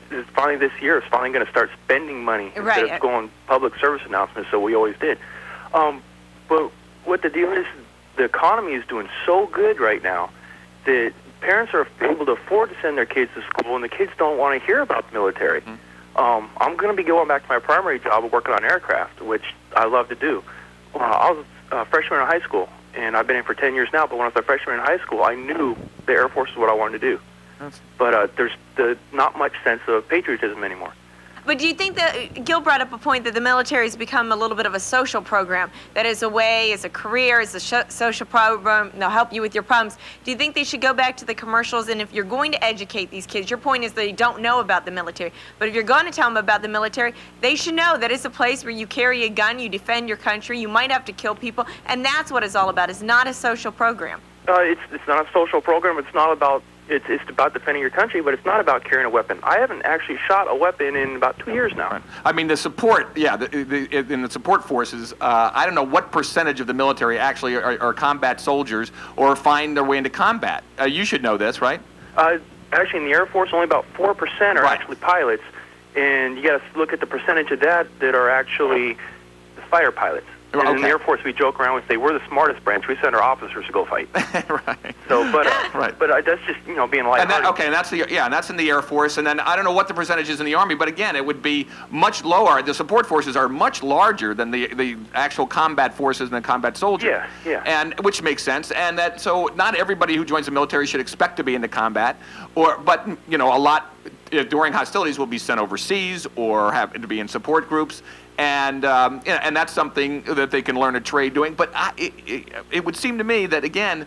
is finally this year is finally going to start spending money instead of going public service announcements, so we always did. But what the deal is, the economy is doing so good right now that parents are able to afford to send their kids to school, and the kids don't want to hear about the military. I'm going to be going back to my primary job of working on aircraft, which I love to do. I was a freshman in high school, and I've been in for 10 years now, but when I was a freshman in high school, I knew the Air Force is what I wanted to do. But there's not much sense of patriotism anymore. But do you think that Gil brought up a point that the military has become a little bit of a social program, that is a way, as a career, as a social program, they'll help you with your problems. Do you think they should go back to the commercials? And if you're going to educate these kids, your point is they don't know about the military, but if you're going to tell them about the military, they should know that it's a place where you carry a gun, you defend your country, you might have to kill people, and that's what it's all about. It's not a social program. It's not a social program. It's not about It's about defending your country, but it's not about carrying a weapon. I haven't actually shot a weapon in about 2 years now. I mean, the support, in the support forces, I don't know what percentage of the military actually are combat soldiers or find their way into combat. You should know this, right? Actually, in the Air Force, only about 4% are actually pilots, and you got to look at the percentage of that are actually the fighter pilots. And in the Air Force, we joke around and say we're the smartest branch. We send our officers to go fight. Right. So, but that's just being lighthearted. And that's in the Air Force. And then I don't know what the percentage is in the Army, but again, it would be much lower. The support forces are much larger than the actual combat forces and the combat soldiers. Yeah. And which makes sense. And so not everybody who joins the military should expect to be into combat, but a lot during hostilities will be sent overseas or have to be in support groups. And that's something that they can learn a trade doing. But it would seem to me that, again,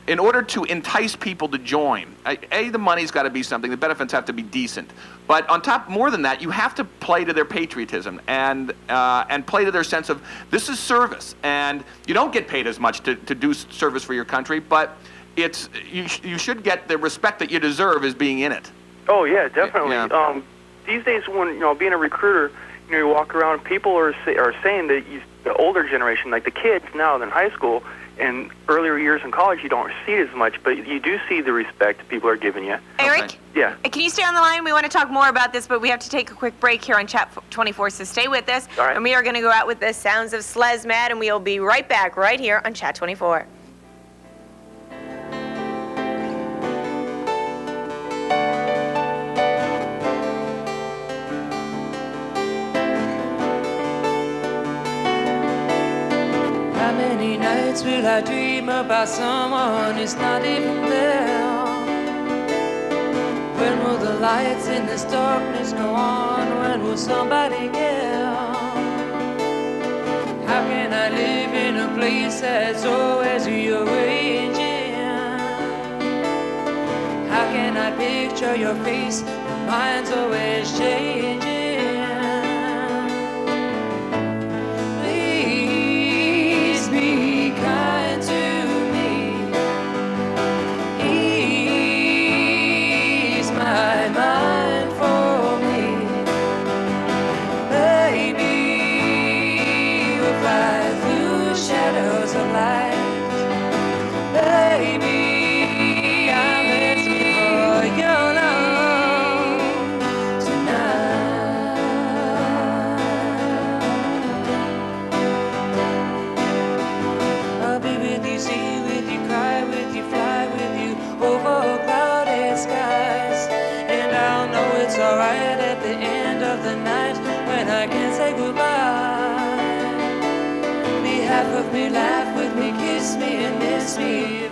in order to entice people to join, the money's got to be something. The benefits have to be decent. But on top, more than that, you have to play to their patriotism and play to their sense of this is service. And you don't get paid as much to do service for your country, but you should get the respect that you deserve as being in it. Oh yeah, definitely. Yeah. These days, when being a recruiter, you walk around, people are saying that the older generation, like the kids now in high school and earlier years in college, you don't see it as much, but you do see the respect people are giving you. Eric? Yeah. Can you stay on the line? We want to talk more about this, but we have to take a quick break here on Chat 24, so stay with us. All right. And we are going to go out with the sounds of Slezmad, and we'll be right back right here on Chat 24. Many nights will I dream about someone who's not even there? When will the lights in this darkness go on? When will somebody care? How can I live in a place that's always rearranging? How can I picture your face when mine's always changing? Be kind to me, ease my mind for me, baby, we'll fly through shadows of light, baby, I'm asking for your love tonight. it's alright at the end of the night when I can say goodbye. Be half of me, laugh with me, kiss me and miss me.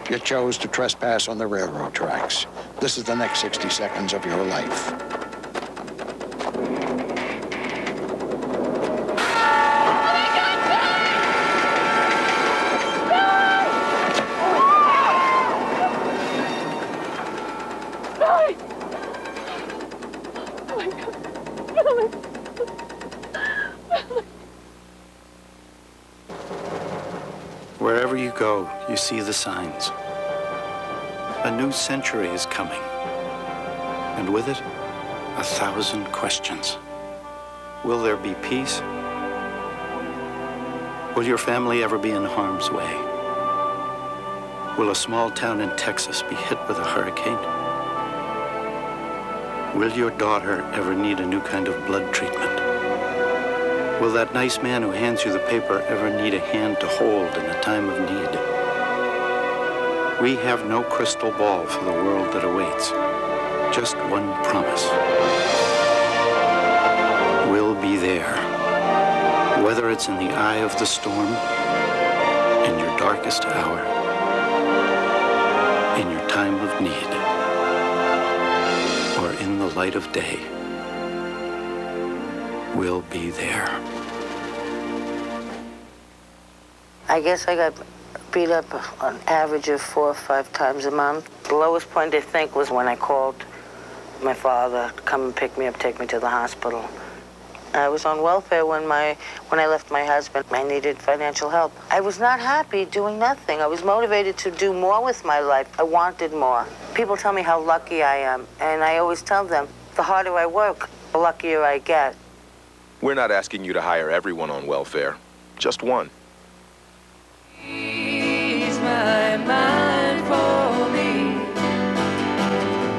You chose to trespass on the railroad tracks. This is the next 60 seconds of your life. Wherever you go, you see the signs. A new century is coming, and with it, 1,000 questions. Will there be peace? Will your family ever be in harm's way? Will a small town in Texas be hit with a hurricane? Will your daughter ever need a new kind of blood treatment? Will that nice man who hands you the paper ever need a hand to hold in a time of need? We have no crystal ball for the world that awaits. Just one promise. We'll be there. Whether it's in the eye of the storm, in your darkest hour, in your time of need, or in the light of day. We'll be there. I guess I got beat up on average of 4 or 5 times a month. The lowest point, I think, was when I called my father to come and pick me up, take me to the hospital. I was on welfare when I left my husband. I needed financial help. I was not happy doing nothing. I was motivated to do more with my life. I wanted more. People tell me how lucky I am, and I always tell them, the harder I work, the luckier I get. We're not asking you to hire everyone on welfare, just one. Ease my mind for me,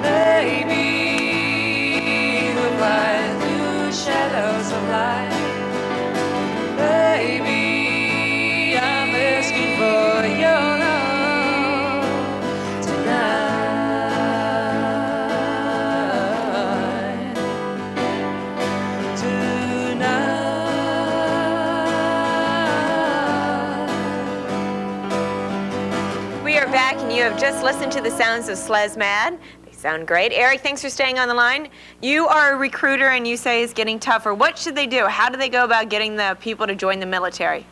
baby. We'll fly through shadows of light, baby. I'm asking for your love tonight, tonight. We are back, and you have just listened to the sounds of SlezMad. They sound great. Eric, thanks for staying on the line. You are a recruiter, and you say it's getting tougher. What should they do? How do they go about getting the people to join the military?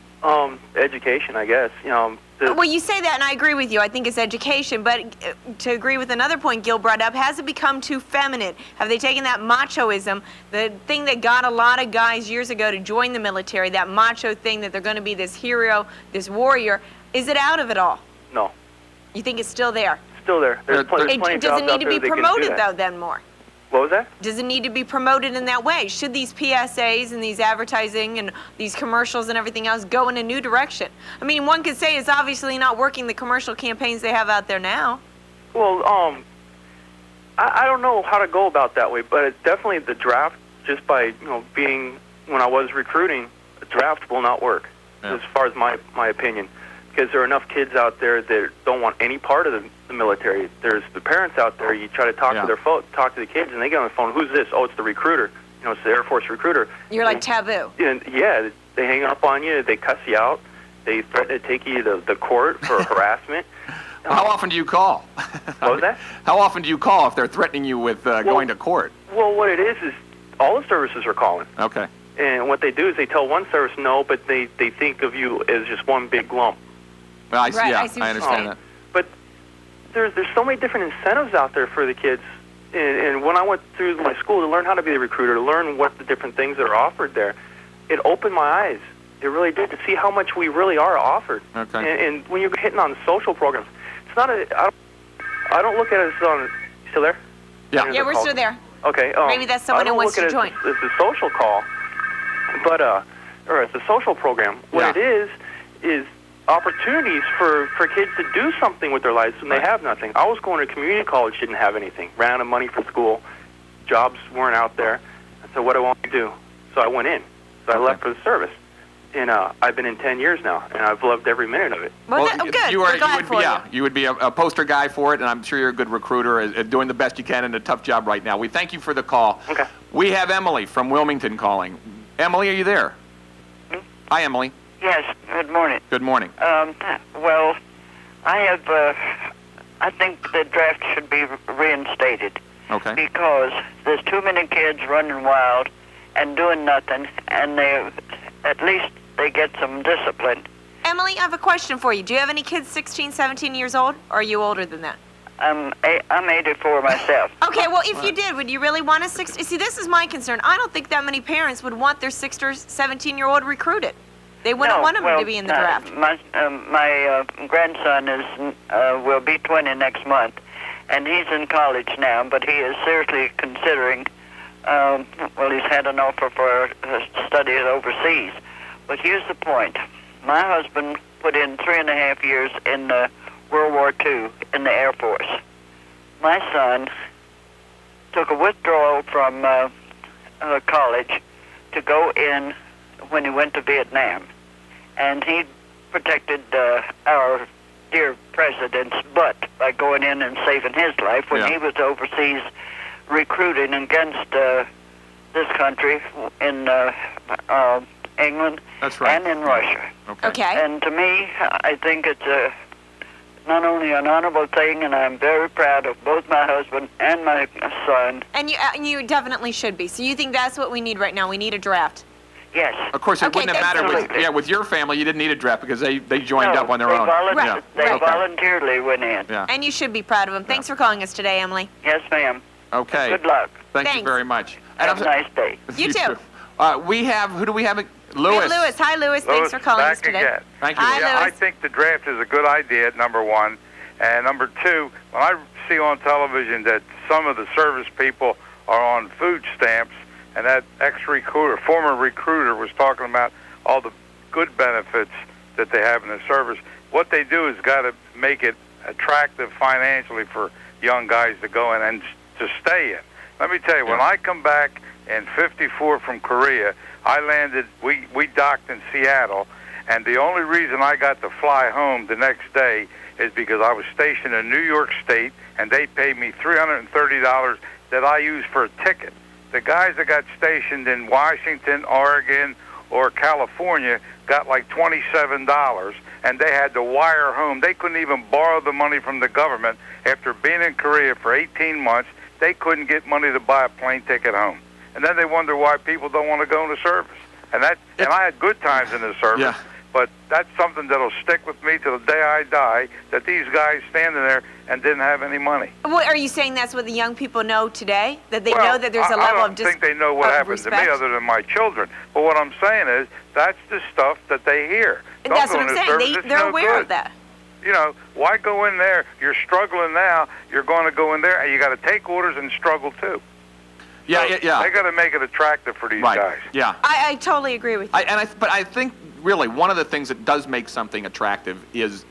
Education, I guess. Well, you say that, and I agree with you. I think it's education. But to agree with another point Gil brought up, has it become too feminine? Have they taken that machoism, the thing that got a lot of guys years ago to join the military, that macho thing that they're going to be this hero, this warrior? Is it out of it all? No. You think it's still there? Still there. There's plenty of Does jobs it need out to there be that can do promoted, that. though, then more? What was that? Does it need to be promoted in that way? Should these PSAs and these advertising and these commercials and everything else go in a new direction? I mean, one could say it's obviously not working, the commercial campaigns they have out there now. Well, I don't know how to go about that way, but it's definitely the draft, just by being, when I was recruiting, the draft will not work, as far as my opinion, because there are enough kids out there that don't want any part of the military. There's the parents out there. You try to talk to their talk to the kids, and they get on the phone. Who's this? Oh, it's the recruiter. It's the Air Force recruiter. You're like taboo. And yeah, they hang up on you. They cuss you out. They threaten to take you to the court for harassment. How often do you call? What was that? How often do you call if they're threatening you with going to court? Well, what it is all the services are calling. Okay. And what they do is they tell one service no, but they think of you as just one big lump. Well, I see. Right, Yeah, I see what I you're understand saying. that. But there's so many different incentives out there for the kids. And when I went through my school to learn how to be a recruiter, to learn what the different things that are offered there, it opened my eyes. It really did, to see how much we really are offered. Okay. And when you're hitting on social programs, it's not I don't look at it as on. You still there? Yeah. Yeah, we're still there. Okay. Maybe that's someone who wants to join. I don't look at it as a social call, but or as a social program. What it is opportunities for kids to do something with their lives when they have nothing. I was going to community college, didn't have anything, ran out of money for school, jobs weren't out there. I said, what do I want to do? So I went in. So I left for the service. and I've been in 10 years now, and I've loved every minute of it. Well, good. We're glad for you. You would be a poster guy for it, and I'm sure you're a good recruiter, doing the best you can in a tough job right now. We thank you for the call. Okay. We have Emily from Wilmington calling. Emily, are you there? Hi, Emily. Yes, good morning. Good morning. Well, I think the draft should be reinstated. Okay. Because there's too many kids running wild and doing nothing, and at least they get some discipline. Emily, I have a question for you. Do you have any kids 16, 17 years old, or are you older than that? I'm 84 myself. Okay, well, if you did, would you really want a 16? See, this is my concern. I don't think that many parents would want their 16 or 17-year-old recruited. They wouldn't want them to be in the draft. My grandson will be 20 next month, and he's in college now, but he is seriously considering, he's had an offer for studies overseas. But here's the point. My husband put in 3.5 years in World War II in the Air Force. My son took a withdrawal from college to go in when he went to Vietnam. And he protected our dear president's butt by going in and saving his life when he was overseas recruiting against this country in England and in Russia. Okay. And to me, I think it's not only an honorable thing, and I'm very proud of both my husband and my son. And you definitely should be. So you think that's what we need right now? We need a draft. Yes. Of course, it wouldn't have mattered with your family. You didn't need a draft because they joined up on their own. They voluntarily went in. Yeah. And you should be proud of them. Thanks for calling us today, Emily. Yes, ma'am. Okay. Good luck. Thank you very much. Have a nice day. You too. Who do we have? Lewis. Hey, Lewis. Hi, Lewis. Thanks for calling us today. Again. Thank you. Hi, Yeah, Lewis. I think the draft is a good idea, number one. And number two, when I see on television that some of the service people are on food stamps, and that former recruiter was talking about all the good benefits that they have in the service, what they do is got to make it attractive financially for young guys to go in and to stay in. Let me tell you, when I come back in '54 from Korea, I landed, we docked in Seattle, and the only reason I got to fly home the next day is because I was stationed in New York State, and they paid me $330 that I used for a ticket. The guys that got stationed in Washington, Oregon, or California got like $27, and they had to wire home. They couldn't even borrow the money from the government. After being in Korea for 18 months, they couldn't get money to buy a plane ticket home. And then they wonder why people don't want to go into service. And I had good times in the service, but that's something that'll stick with me till the day I die, that these guys standing there and didn't have any money. What, are you saying that's what the young people know today? That they know that there's a level of I don't think they know what happened to me other than my children. But what I'm saying is, that's the stuff that they hear. That's what I'm saying. They're aware of that. You know, why go in there? You're struggling now. You're going to go in there, and you got to take orders and struggle too. Yeah. They got to make it attractive for these guys. Yeah. I totally agree with you. But I think really one of the things that does make something attractive is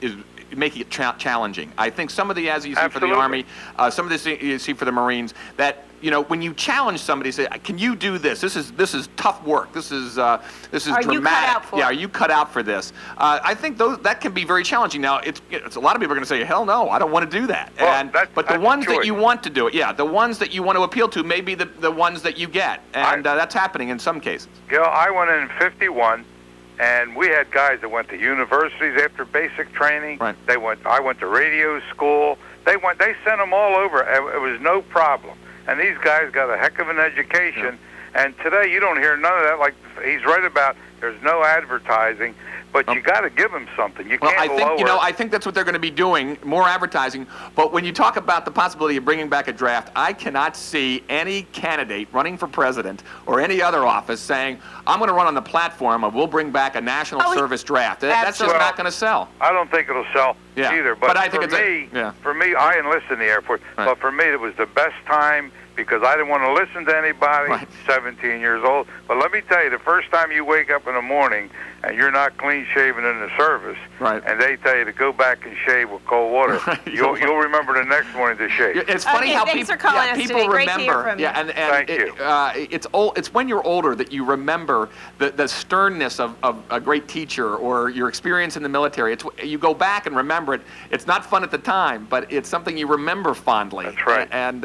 making it challenging. I think some of the, as you see for the Army, some of this you see for the Marines, that when you challenge somebody, say, "Can you do this? This is tough work. This is dramatic. You cut out for are you cut out for this?" I think that can be very challenging. Now, it's a lot of people are going to say, "Hell no, I don't want to do that." Well, but the ones that you want to do it, the ones that you want to appeal to, may be the ones that you get, and that's happening in some cases. I went in '51. And we had guys that went to universities after basic training. Right. I went to radio school. They sent them all over. It was no problem. And these guys got a heck of an education. Yeah. And today you don't hear none of that. Like he's right about, there's no advertising. But you got to give them something. You can't lower. I think that's what they're going to be doing, more advertising. But when you talk about the possibility of bringing back a draft, I cannot see any candidate running for president or any other office saying, "I'm going to run on the platform of we'll bring back a national service draft." That's just not going to sell. I don't think it'll sell either. But I think for me, I enlisted in the Air Force. Right. But for me, it was the best time because I didn't want to listen to anybody. 17 years old. But let me tell you, the first time you wake up in the morning and you're not clean shaven in the service, right, and they tell you to go back and shave with cold water, you'll remember the next morning to shave. It's funny how thanks for calling us people today. remember. Great to hear from you. And Thank you. It's when you're older that you remember the sternness of a great teacher or your experience in the military. You go back and remember it. It's not fun at the time, but it's something you remember fondly. That's right. And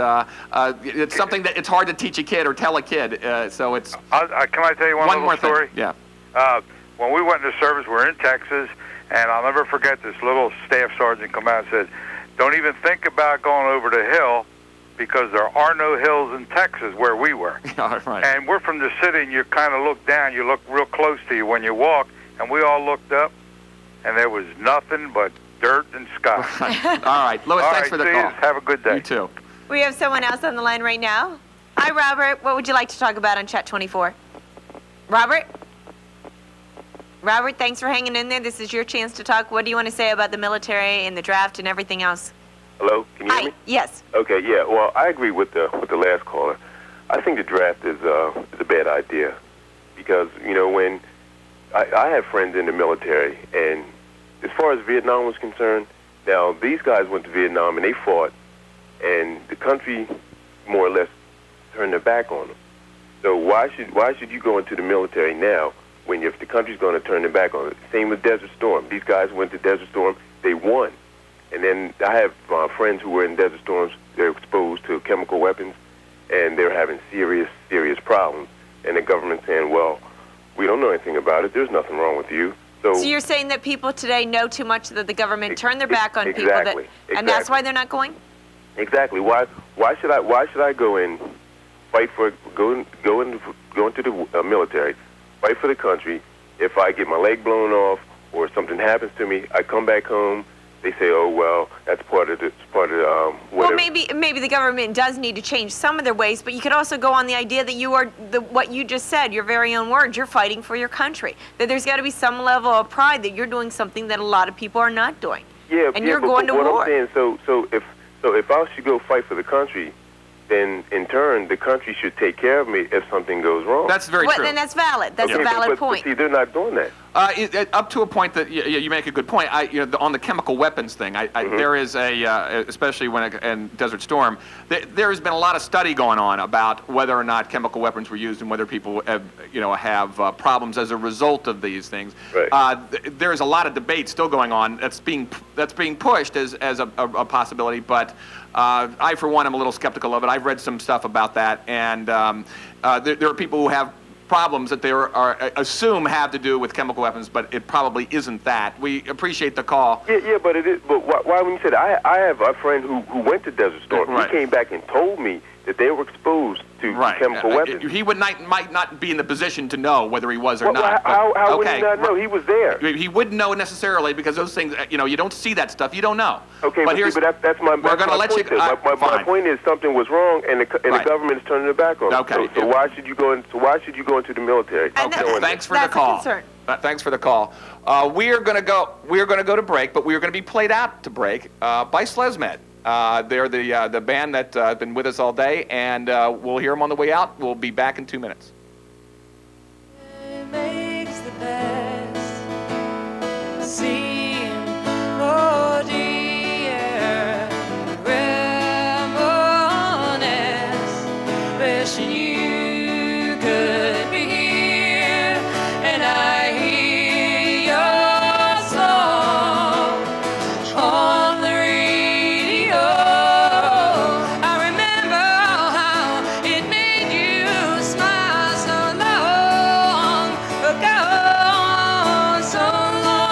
it's something that it's hard to teach a kid or tell a kid. So it's. Can I tell you one more little story? thing? Yeah. When we went into service, we were in Texas, and I'll never forget this little staff sergeant come out and said, "Don't even think about going over the hill, because there are no hills in Texas where we were." Right. And we're from the city, and you kind of look down. You look real close to you when you walk, and we all looked up, and there was nothing but dirt and sky. All right, Louis, All thanks right, for the see call. you. Have a good day. You too. We have someone else on the line right now. Hi, Robert. What would you like to talk about on Chat 24? Robert? Robert, thanks for hanging in there. This is your chance to talk. What do you want to say about the military and the draft and everything else? Hello, can you hear me? Yes. Okay, yeah. Well, I agree with the last caller. I think the draft is a bad idea because when I have friends in the military, and as far as Vietnam was concerned, now these guys went to Vietnam and they fought, and the country more or less turned their back on them. So why should you go into the military now when if the country's going to turn their back on it? Same with Desert Storm. These guys went to Desert Storm, they won. And then I have friends who were in Desert Storms. They're exposed to chemical weapons, and they're having serious, serious problems. And the government's saying, well, we don't know anything about it. There's nothing wrong with you. So you're saying that people today know too much that the government turned their back on people, and that's why they're not going? Exactly. Why should I go in, fight for go into the military, fight for the country? If I get my leg blown off or something happens to me, I come back home. They say, "Oh well, that's part of whatever." Well, maybe the government does need to change some of their ways, but you could also go on the idea that you are what you just said, your very own words. You're fighting for your country. That there's got to be some level of pride that you're doing something that a lot of people are not doing. Yeah, and you're going to what war. I'm saying, so if I should go fight for the country, then in turn the country should take care of me if something goes wrong. That's very true. Then that's valid. That's a valid point. But see, they're not doing that. Up to a point that you make a good point. On the chemical weapons thing, there is especially in Desert Storm, there has been a lot of study going on about whether or not chemical weapons were used and whether people have problems as a result of these things. Right. There is a lot of debate still going on that's being pushed as a possibility, but I, for one, am a little skeptical of it. I've read some stuff about that, and there are people who have problems that they assume have to do with chemical weapons, but it probably isn't that. We appreciate the call. Yeah, but it is. But why when you said I have a friend who went to Desert Storm. Right. He came back and told me that they were exposed to chemical weapons. He might not be in the position to know whether he was or well, not. How would he not know? He was there. He wouldn't know necessarily because those things, you don't see that stuff. You don't know. Okay, but that's my we're going to let point. you. My point is something was wrong, and the government is turning their back on it. Okay. So why should you go into the military? Thanks for the call. Thanks for the call. We are going to go to break, but we are going to be played out to break by Slesmed. They're the band that has been with us all day, and we'll hear them on the way out. We'll be back in 2 minutes. It makes the best seem more dear. Reminisce, wishing you could be here, and I hear your song on the radio. I remember how it made you smile so long ago, so long.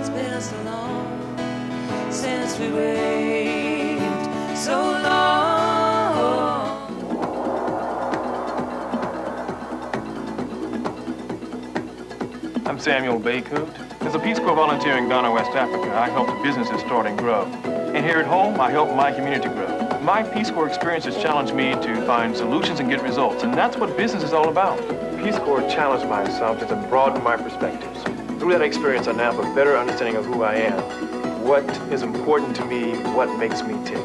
It's been so long since we waved, so long. I'm Samuel Baycoot. As a Peace Corps volunteer in Ghana, West Africa, I help businesses start and grow. And here at home, I help my community grow. My Peace Corps experience has challenged me to find solutions and get results, and that's what business is all about. Peace Corps challenged my assumptions and broadened my perspectives. Through that experience, I now have a better understanding of who I am, what is important to me, what makes me tick.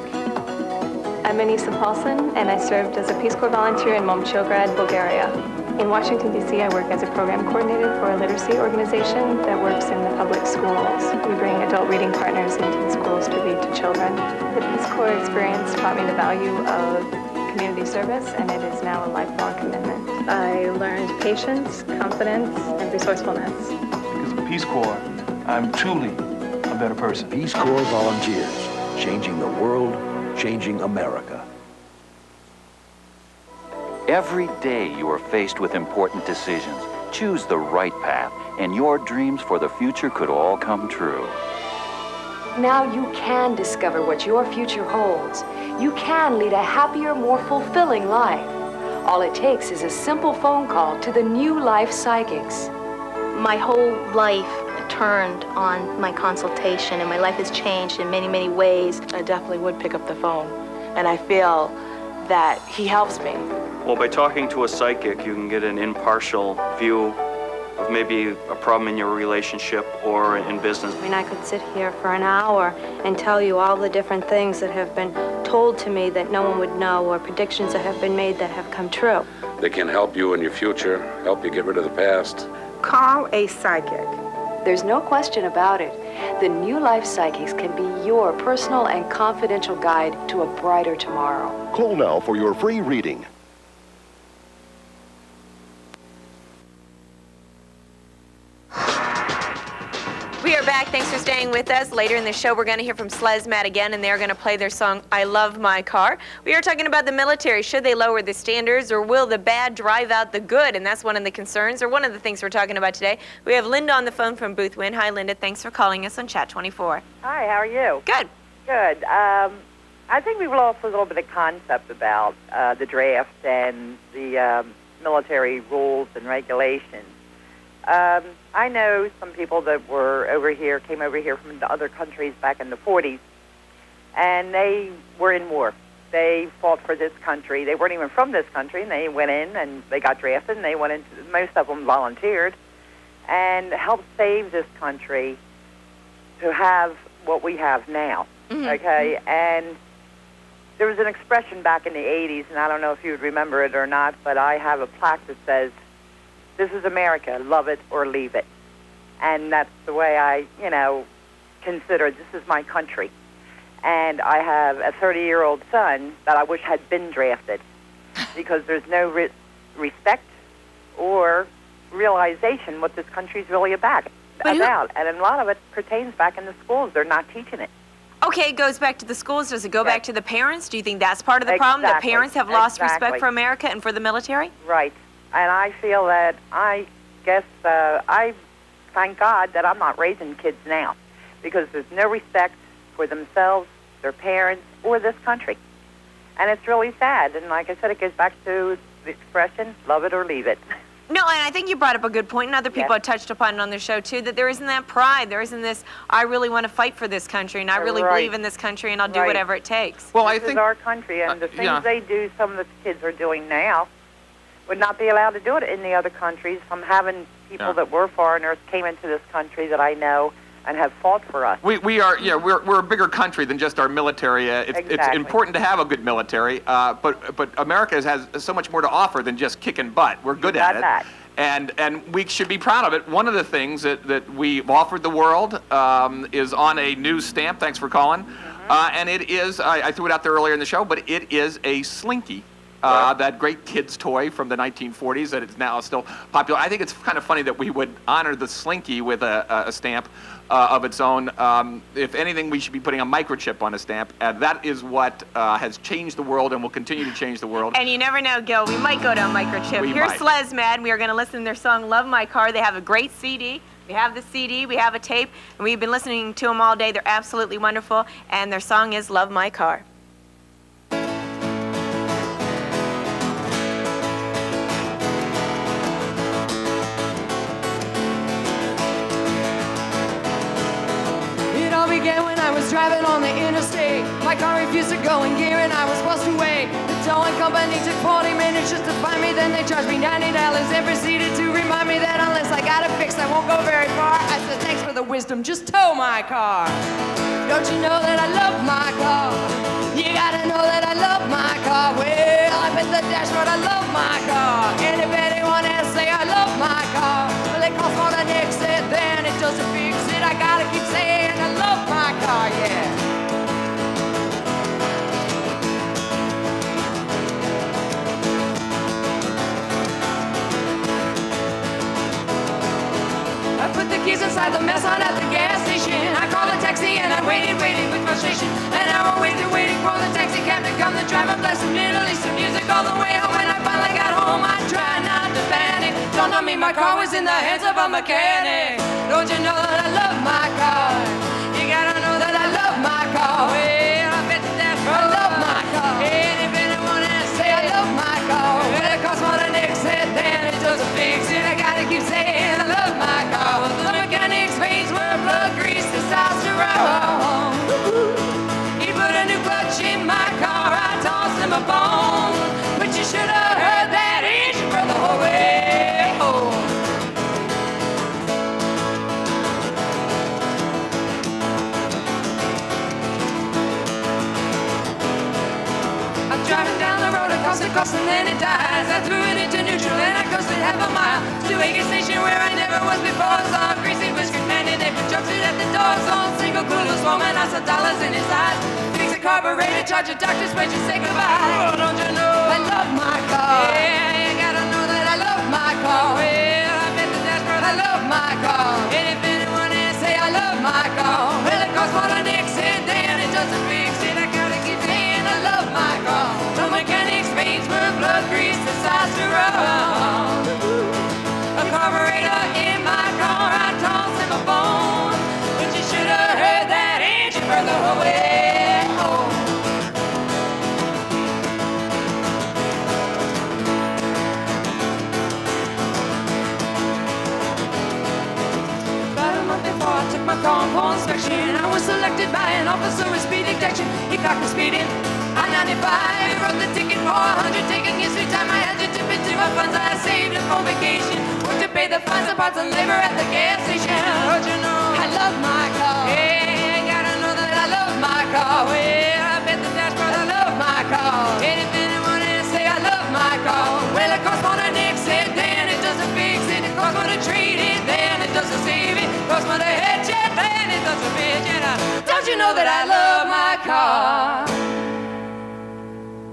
I'm Anissa Paulson, and I served as a Peace Corps volunteer in Momchilgrad, Bulgaria. In Washington, D.C., I work as a program coordinator for a literacy organization that works in the public schools. We bring adult reading partners into the schools to read to children. The Peace Corps experience taught me the value of community service, and it is now a lifelong commitment. I learned patience, confidence, and resourcefulness. Because of Peace Corps, I'm truly a better person. Peace Corps volunteers, changing the world, changing America. Every day you are faced with important decisions. Choose the right path, and your dreams for the future could all come true. Now you can discover what your future holds. You can lead a happier, more fulfilling life. All it takes is a simple phone call to the New Life Psychics. My whole life turned on my consultation, and my life has changed in many, many ways. I definitely would pick up the phone, and I feel that he helps me. Well, by talking to a psychic, you can get an impartial view of maybe a problem in your relationship or in business. I mean, I could sit here for an hour and tell you all the different things that have been told to me that no one would know, or predictions that have been made that have come true. They can help you in your future, help you get rid of the past. Call a psychic. There's no question about it. The New Life Psychics can be your personal and confidential guide to a brighter tomorrow. Call now for your free reading. We are back. Thanks for staying with us. Later in the show, we're going to hear from SLESMAT again, and they're going to play their song, I Love My Car. We are talking about the military. Should they lower the standards, or will the bad drive out the good? And that's one of the concerns, or one of the things we're talking about today. We have Linda on the phone from Boothwyn. Hi, Linda. Thanks for calling us on Chat 24. Hi, how are you? Good. Good. I think we've lost a little bit of concept about the draft and the military rules and regulations. I know some people that were came over here from the other countries back in the 40s, and they were in war. They fought for this country. They weren't even from this country, and they went in and they got drafted, and they went into, most of them volunteered, and helped save this country to have what we have now, okay? And there was an expression back in the 80s, and I don't know if you would remember it or not, but I have a plaque that says, "This is America, love it or leave it." And that's the way I, consider this is my country. And I have a 30-year-old son that I wish had been drafted because there's no respect or realization what this country's really about. And a lot of it pertains back in the schools. They're not teaching it. Okay, it goes back to the schools. Does it go back to the parents? Do you think that's part of the problem, that parents have lost respect for America and for the military? Right. And I feel that, I thank God that I'm not raising kids now, because there's no respect for themselves, their parents, or this country. And it's really sad. And like I said, it goes back to the expression, love it or leave it. No, and I think you brought up a good point, and other people have touched upon it on their show, too, that there isn't that pride. There isn't this, I really want to fight for this country, and I really believe in this country, and I'll do whatever it takes. Well, this is our country, and the things they do, some of the kids are doing now, would not be allowed to do it in the other countries. From having people that were foreigners came into this country that I know and have fought for us. We're a bigger country than just our military. It's important to have a good military, but America has so much more to offer than just kicking butt. We're good at it. And we should be proud of it. One of the things that we've offered the world is on a new stamp. Thanks for calling. And it is, I threw it out there earlier in the show, but it is a Slinky. That great kid's toy from the 1940s that is now still popular. I think it's kind of funny that we would honor the Slinky with a stamp of its own. If anything, we should be putting a microchip on a stamp. That is what has changed the world and will continue to change the world. And you never know, Gil. We might go to a microchip. Here's SLESMAT, and we are going to listen to their song, Love My Car. They have a great CD. We have the CD, we have a tape, and we've been listening to them all day. They're absolutely wonderful, and their song is Love My Car. It all began when I was driving on the interstate. My car refused to go in gear and I was supposed to wait. The towing company took 40 minutes just to find me. Then they charged me $90 and proceeded to remind me that unless I got it fixed, I won't go very far. I said, thanks for the wisdom, just tow my car. Don't you know that I love my car? You gotta know that I love my car. Well, I hit the dashboard, I love my car. And if anyone else say I love my car, well, it costs more than Nick said, then it doesn't fix it. I gotta keep saying I love my car, yeah. I put the keys inside the mess on at the gas station. I called a taxi and I waited with frustration. An hour waiting for the taxi cab to come. The driver blasted Middle Eastern music all the way home. When I finally got home, I tried not to panic. Dawned on me my car was in the hands of a mechanic. Don't you know that I love my car? You gotta know that I love my car. Well, I bet that I love my car. And if anyone else say I love my car, well, it costs more than Nick said, then it doesn't fix it. I gotta keep saying I love my car. The mechanic's veins were blood, grease, testosterone. He put a new clutch in my car. I tossed him a bone. But you should have heard that engine from the whole way home. I'm driving down the road, it costs and then it dies. I threw it into neutral and I coasted half a mile to a gas station where I never was before. Saw a greasy whiskered man in apron, jumped it at the door. Saw a single clueless woman, I saw dollars in his eyes. Fix a carburetor, charge a doctor's wages, say goodbye. Oh, don't you know I love my car? Yeah, you gotta know that I love my car. Well, I bet the dashboard, I love my car. And if anyone else say I love my car, well, it costs more than Nick said, then it doesn't fix it. I gotta keep saying I love my car. The mechanic's veins were blood, grease, testosterone. A carburetor in my car, I tossed him a bone. But you should have heard that engine burn the whole way home. About a month before I took my car for inspection, I was selected by an officer with speed detection. He clocked me speeding. I-95, wrote the ticket for 100, taking his sweet time. I had to dip into my funds I saved up for vacation. Worked to pay the fines and parts and labor at the gas station. Don't you know I love my car? Yeah, you gotta know that I love my car. Well, I bet the dashboard I love my car. And if anyone else say I love my car, well, it costs more than Nick said, then it doesn't fix it. It costs more to treat it, then it doesn't save it. It costs more to head check, then it doesn't fit it. Don't you know that I love my car?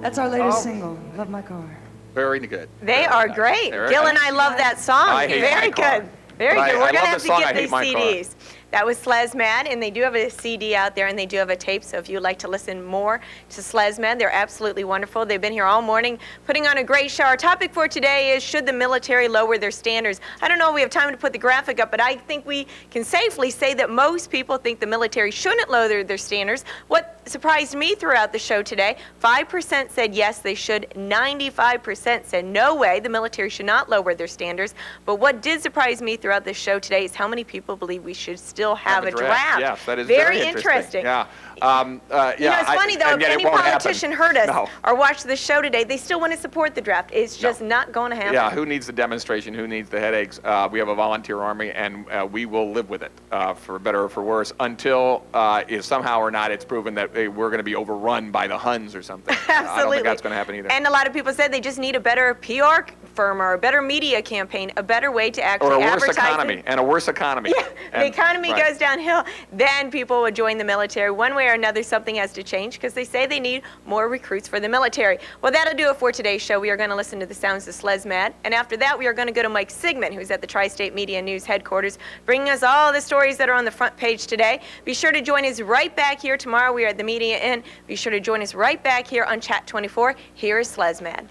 That's our latest single, Love My Car. Very good. They are great. Gil and I love that song. I hate Very my car. good. Very But good. We're I going to love have the to song, get I hate these my car. CDs. That was Slezmad, and they do have a CD out there, and they do have a tape, so if you'd like to listen more to Slezmad, they're absolutely wonderful. They've been here all morning putting on a great show. Our topic for today is, should the military lower their standards? I don't know if we have time to put the graphic up, but I think we can safely say that most people think the military shouldn't lower their standards. What surprised me throughout the show today, 5% said yes, they should. 95% said no way, the military should not lower their standards. But what did surprise me throughout the show today is how many people believe we should still have a draft. Yes, that is very interesting. Yeah. You know, it's funny though, if any politician heard us or watched the show today, they still want to support the draft. It's just not going to happen. Yeah, who needs the demonstration? Who needs the headaches? We have a volunteer army, and we will live with it, for better or for worse, until if somehow or not it's proven that we're going to be overrun by the Huns or something. Absolutely. I don't think that's going to happen either. And a lot of people said they just need a better PR firm or a better media campaign, a better way to actually advertise. Or a worse economy, and a worse economy. Yeah, the economy goes downhill, then people would join the military. One way or another, something has to change because they say they need more recruits for the military. Well, that'll do it for today's show. We are going to listen to the sounds of Slezmad, and after that, we are going to go to Mike Sigmund, who's at the Tri-State Media News headquarters, bringing us all the stories that are on the front page today. Be sure to join us right back here tomorrow. We are at the Media Inn. Be sure to join us right back here on Chat 24. Here is Slezmad.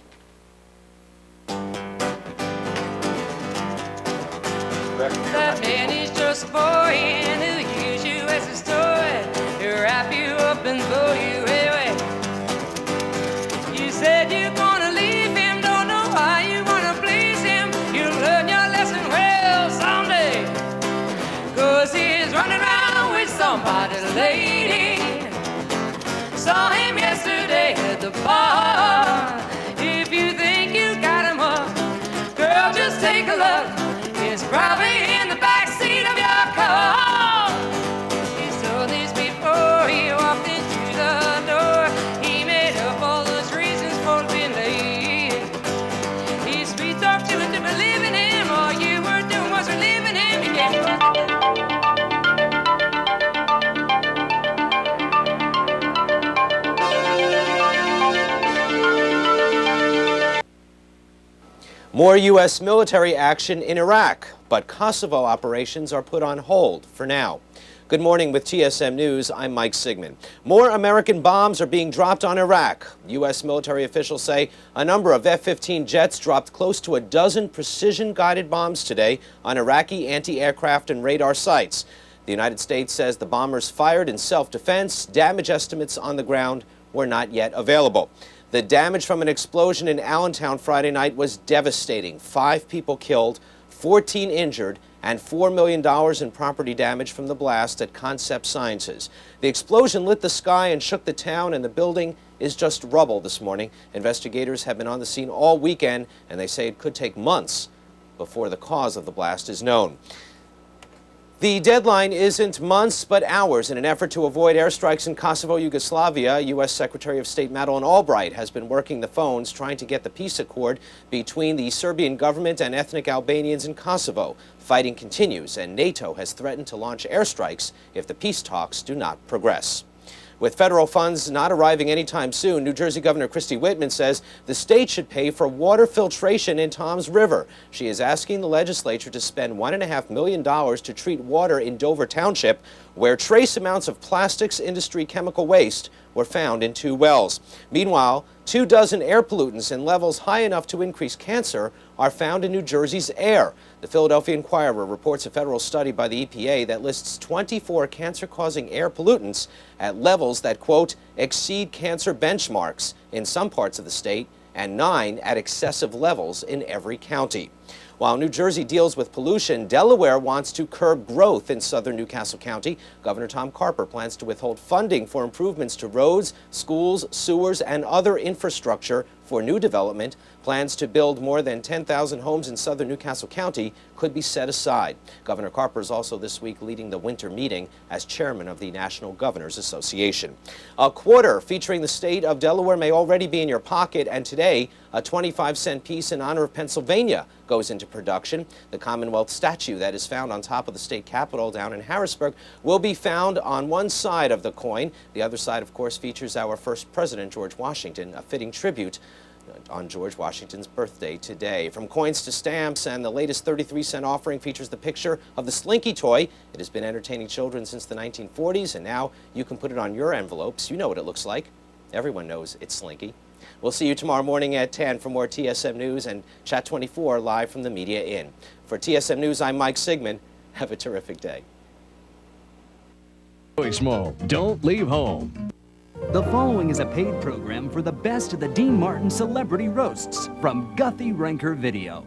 That man is just a boy and he'll use you as his toy. He'll wrap you up and throw you away. You said you're gonna leave him, don't know how you wanna please him. You'll learn your lesson well someday. 'Cause he's running around with somebody's lady. Saw him More U.S. military action in Iraq, but Kosovo operations are put on hold for now. Good morning with TSM News. I'm Mike Sigmund. More American bombs are being dropped on Iraq. U.S. military officials say a number of F-15 jets dropped close to a dozen precision-guided bombs today on Iraqi anti-aircraft and radar sites. The United States says the bombers fired in self-defense. Damage estimates on the ground were not yet available. The damage from an explosion in Allentown Friday night was devastating. 5 people killed, 14 injured, and $4 million in property damage from the blast at Concept Sciences. The explosion lit the sky and shook the town, and the building is just rubble this morning. Investigators have been on the scene all weekend, and they say it could take months before the cause of the blast is known. The deadline isn't months, but hours. In an effort to avoid airstrikes in Kosovo, Yugoslavia, U.S. Secretary of State Madeleine Albright has been working the phones trying to get the peace accord between the Serbian government and ethnic Albanians in Kosovo. Fighting continues, and NATO has threatened to launch airstrikes if the peace talks do not progress. With federal funds not arriving anytime soon, New Jersey Governor Christie Whitman says the state should pay for water filtration in Toms River. She is asking the legislature to spend $1.5 million to treat water in Dover Township, where trace amounts of plastics industry chemical waste were found in 2 wells. Meanwhile, 24 air pollutants in levels high enough to increase cancer are found in New Jersey's air. The Philadelphia Inquirer reports a federal study by the EPA that lists 24 cancer-causing air pollutants at levels that, quote, exceed cancer benchmarks in some parts of the state and 9 at excessive levels in every county. While New Jersey deals with pollution, Delaware wants to curb growth in southern New Castle County. Governor Tom Carper plans to withhold funding for improvements to roads, schools, sewers, and other infrastructure for new development. Plans to build more than 10,000 homes in southern New Castle County could be set aside. Governor Carper is also this week leading the winter meeting as chairman of the National Governors Association. A quarter featuring the state of Delaware may already be in your pocket, and today a 25-cent piece in honor of Pennsylvania goes into production. The Commonwealth statue that is found on top of the state capitol down in Harrisburg will be found on one side of the coin. The other side, of course, features our first president, George Washington, a fitting tribute on George Washington's birthday today. From coins to stamps, and the latest 33-cent offering features the picture of the Slinky toy. It has been entertaining children since the 1940s, and now you can put it on your envelopes. You know what it looks like. Everyone knows it's Slinky. We'll see you tomorrow morning at 10 for more TSM News and Chat 24 live from the Media Inn. For TSM News, I'm Mike Sigmund. Have a terrific day. Going small. Don't leave home. The following is a paid program for the best of the Dean Martin Celebrity Roasts from Guthy Ranker Video.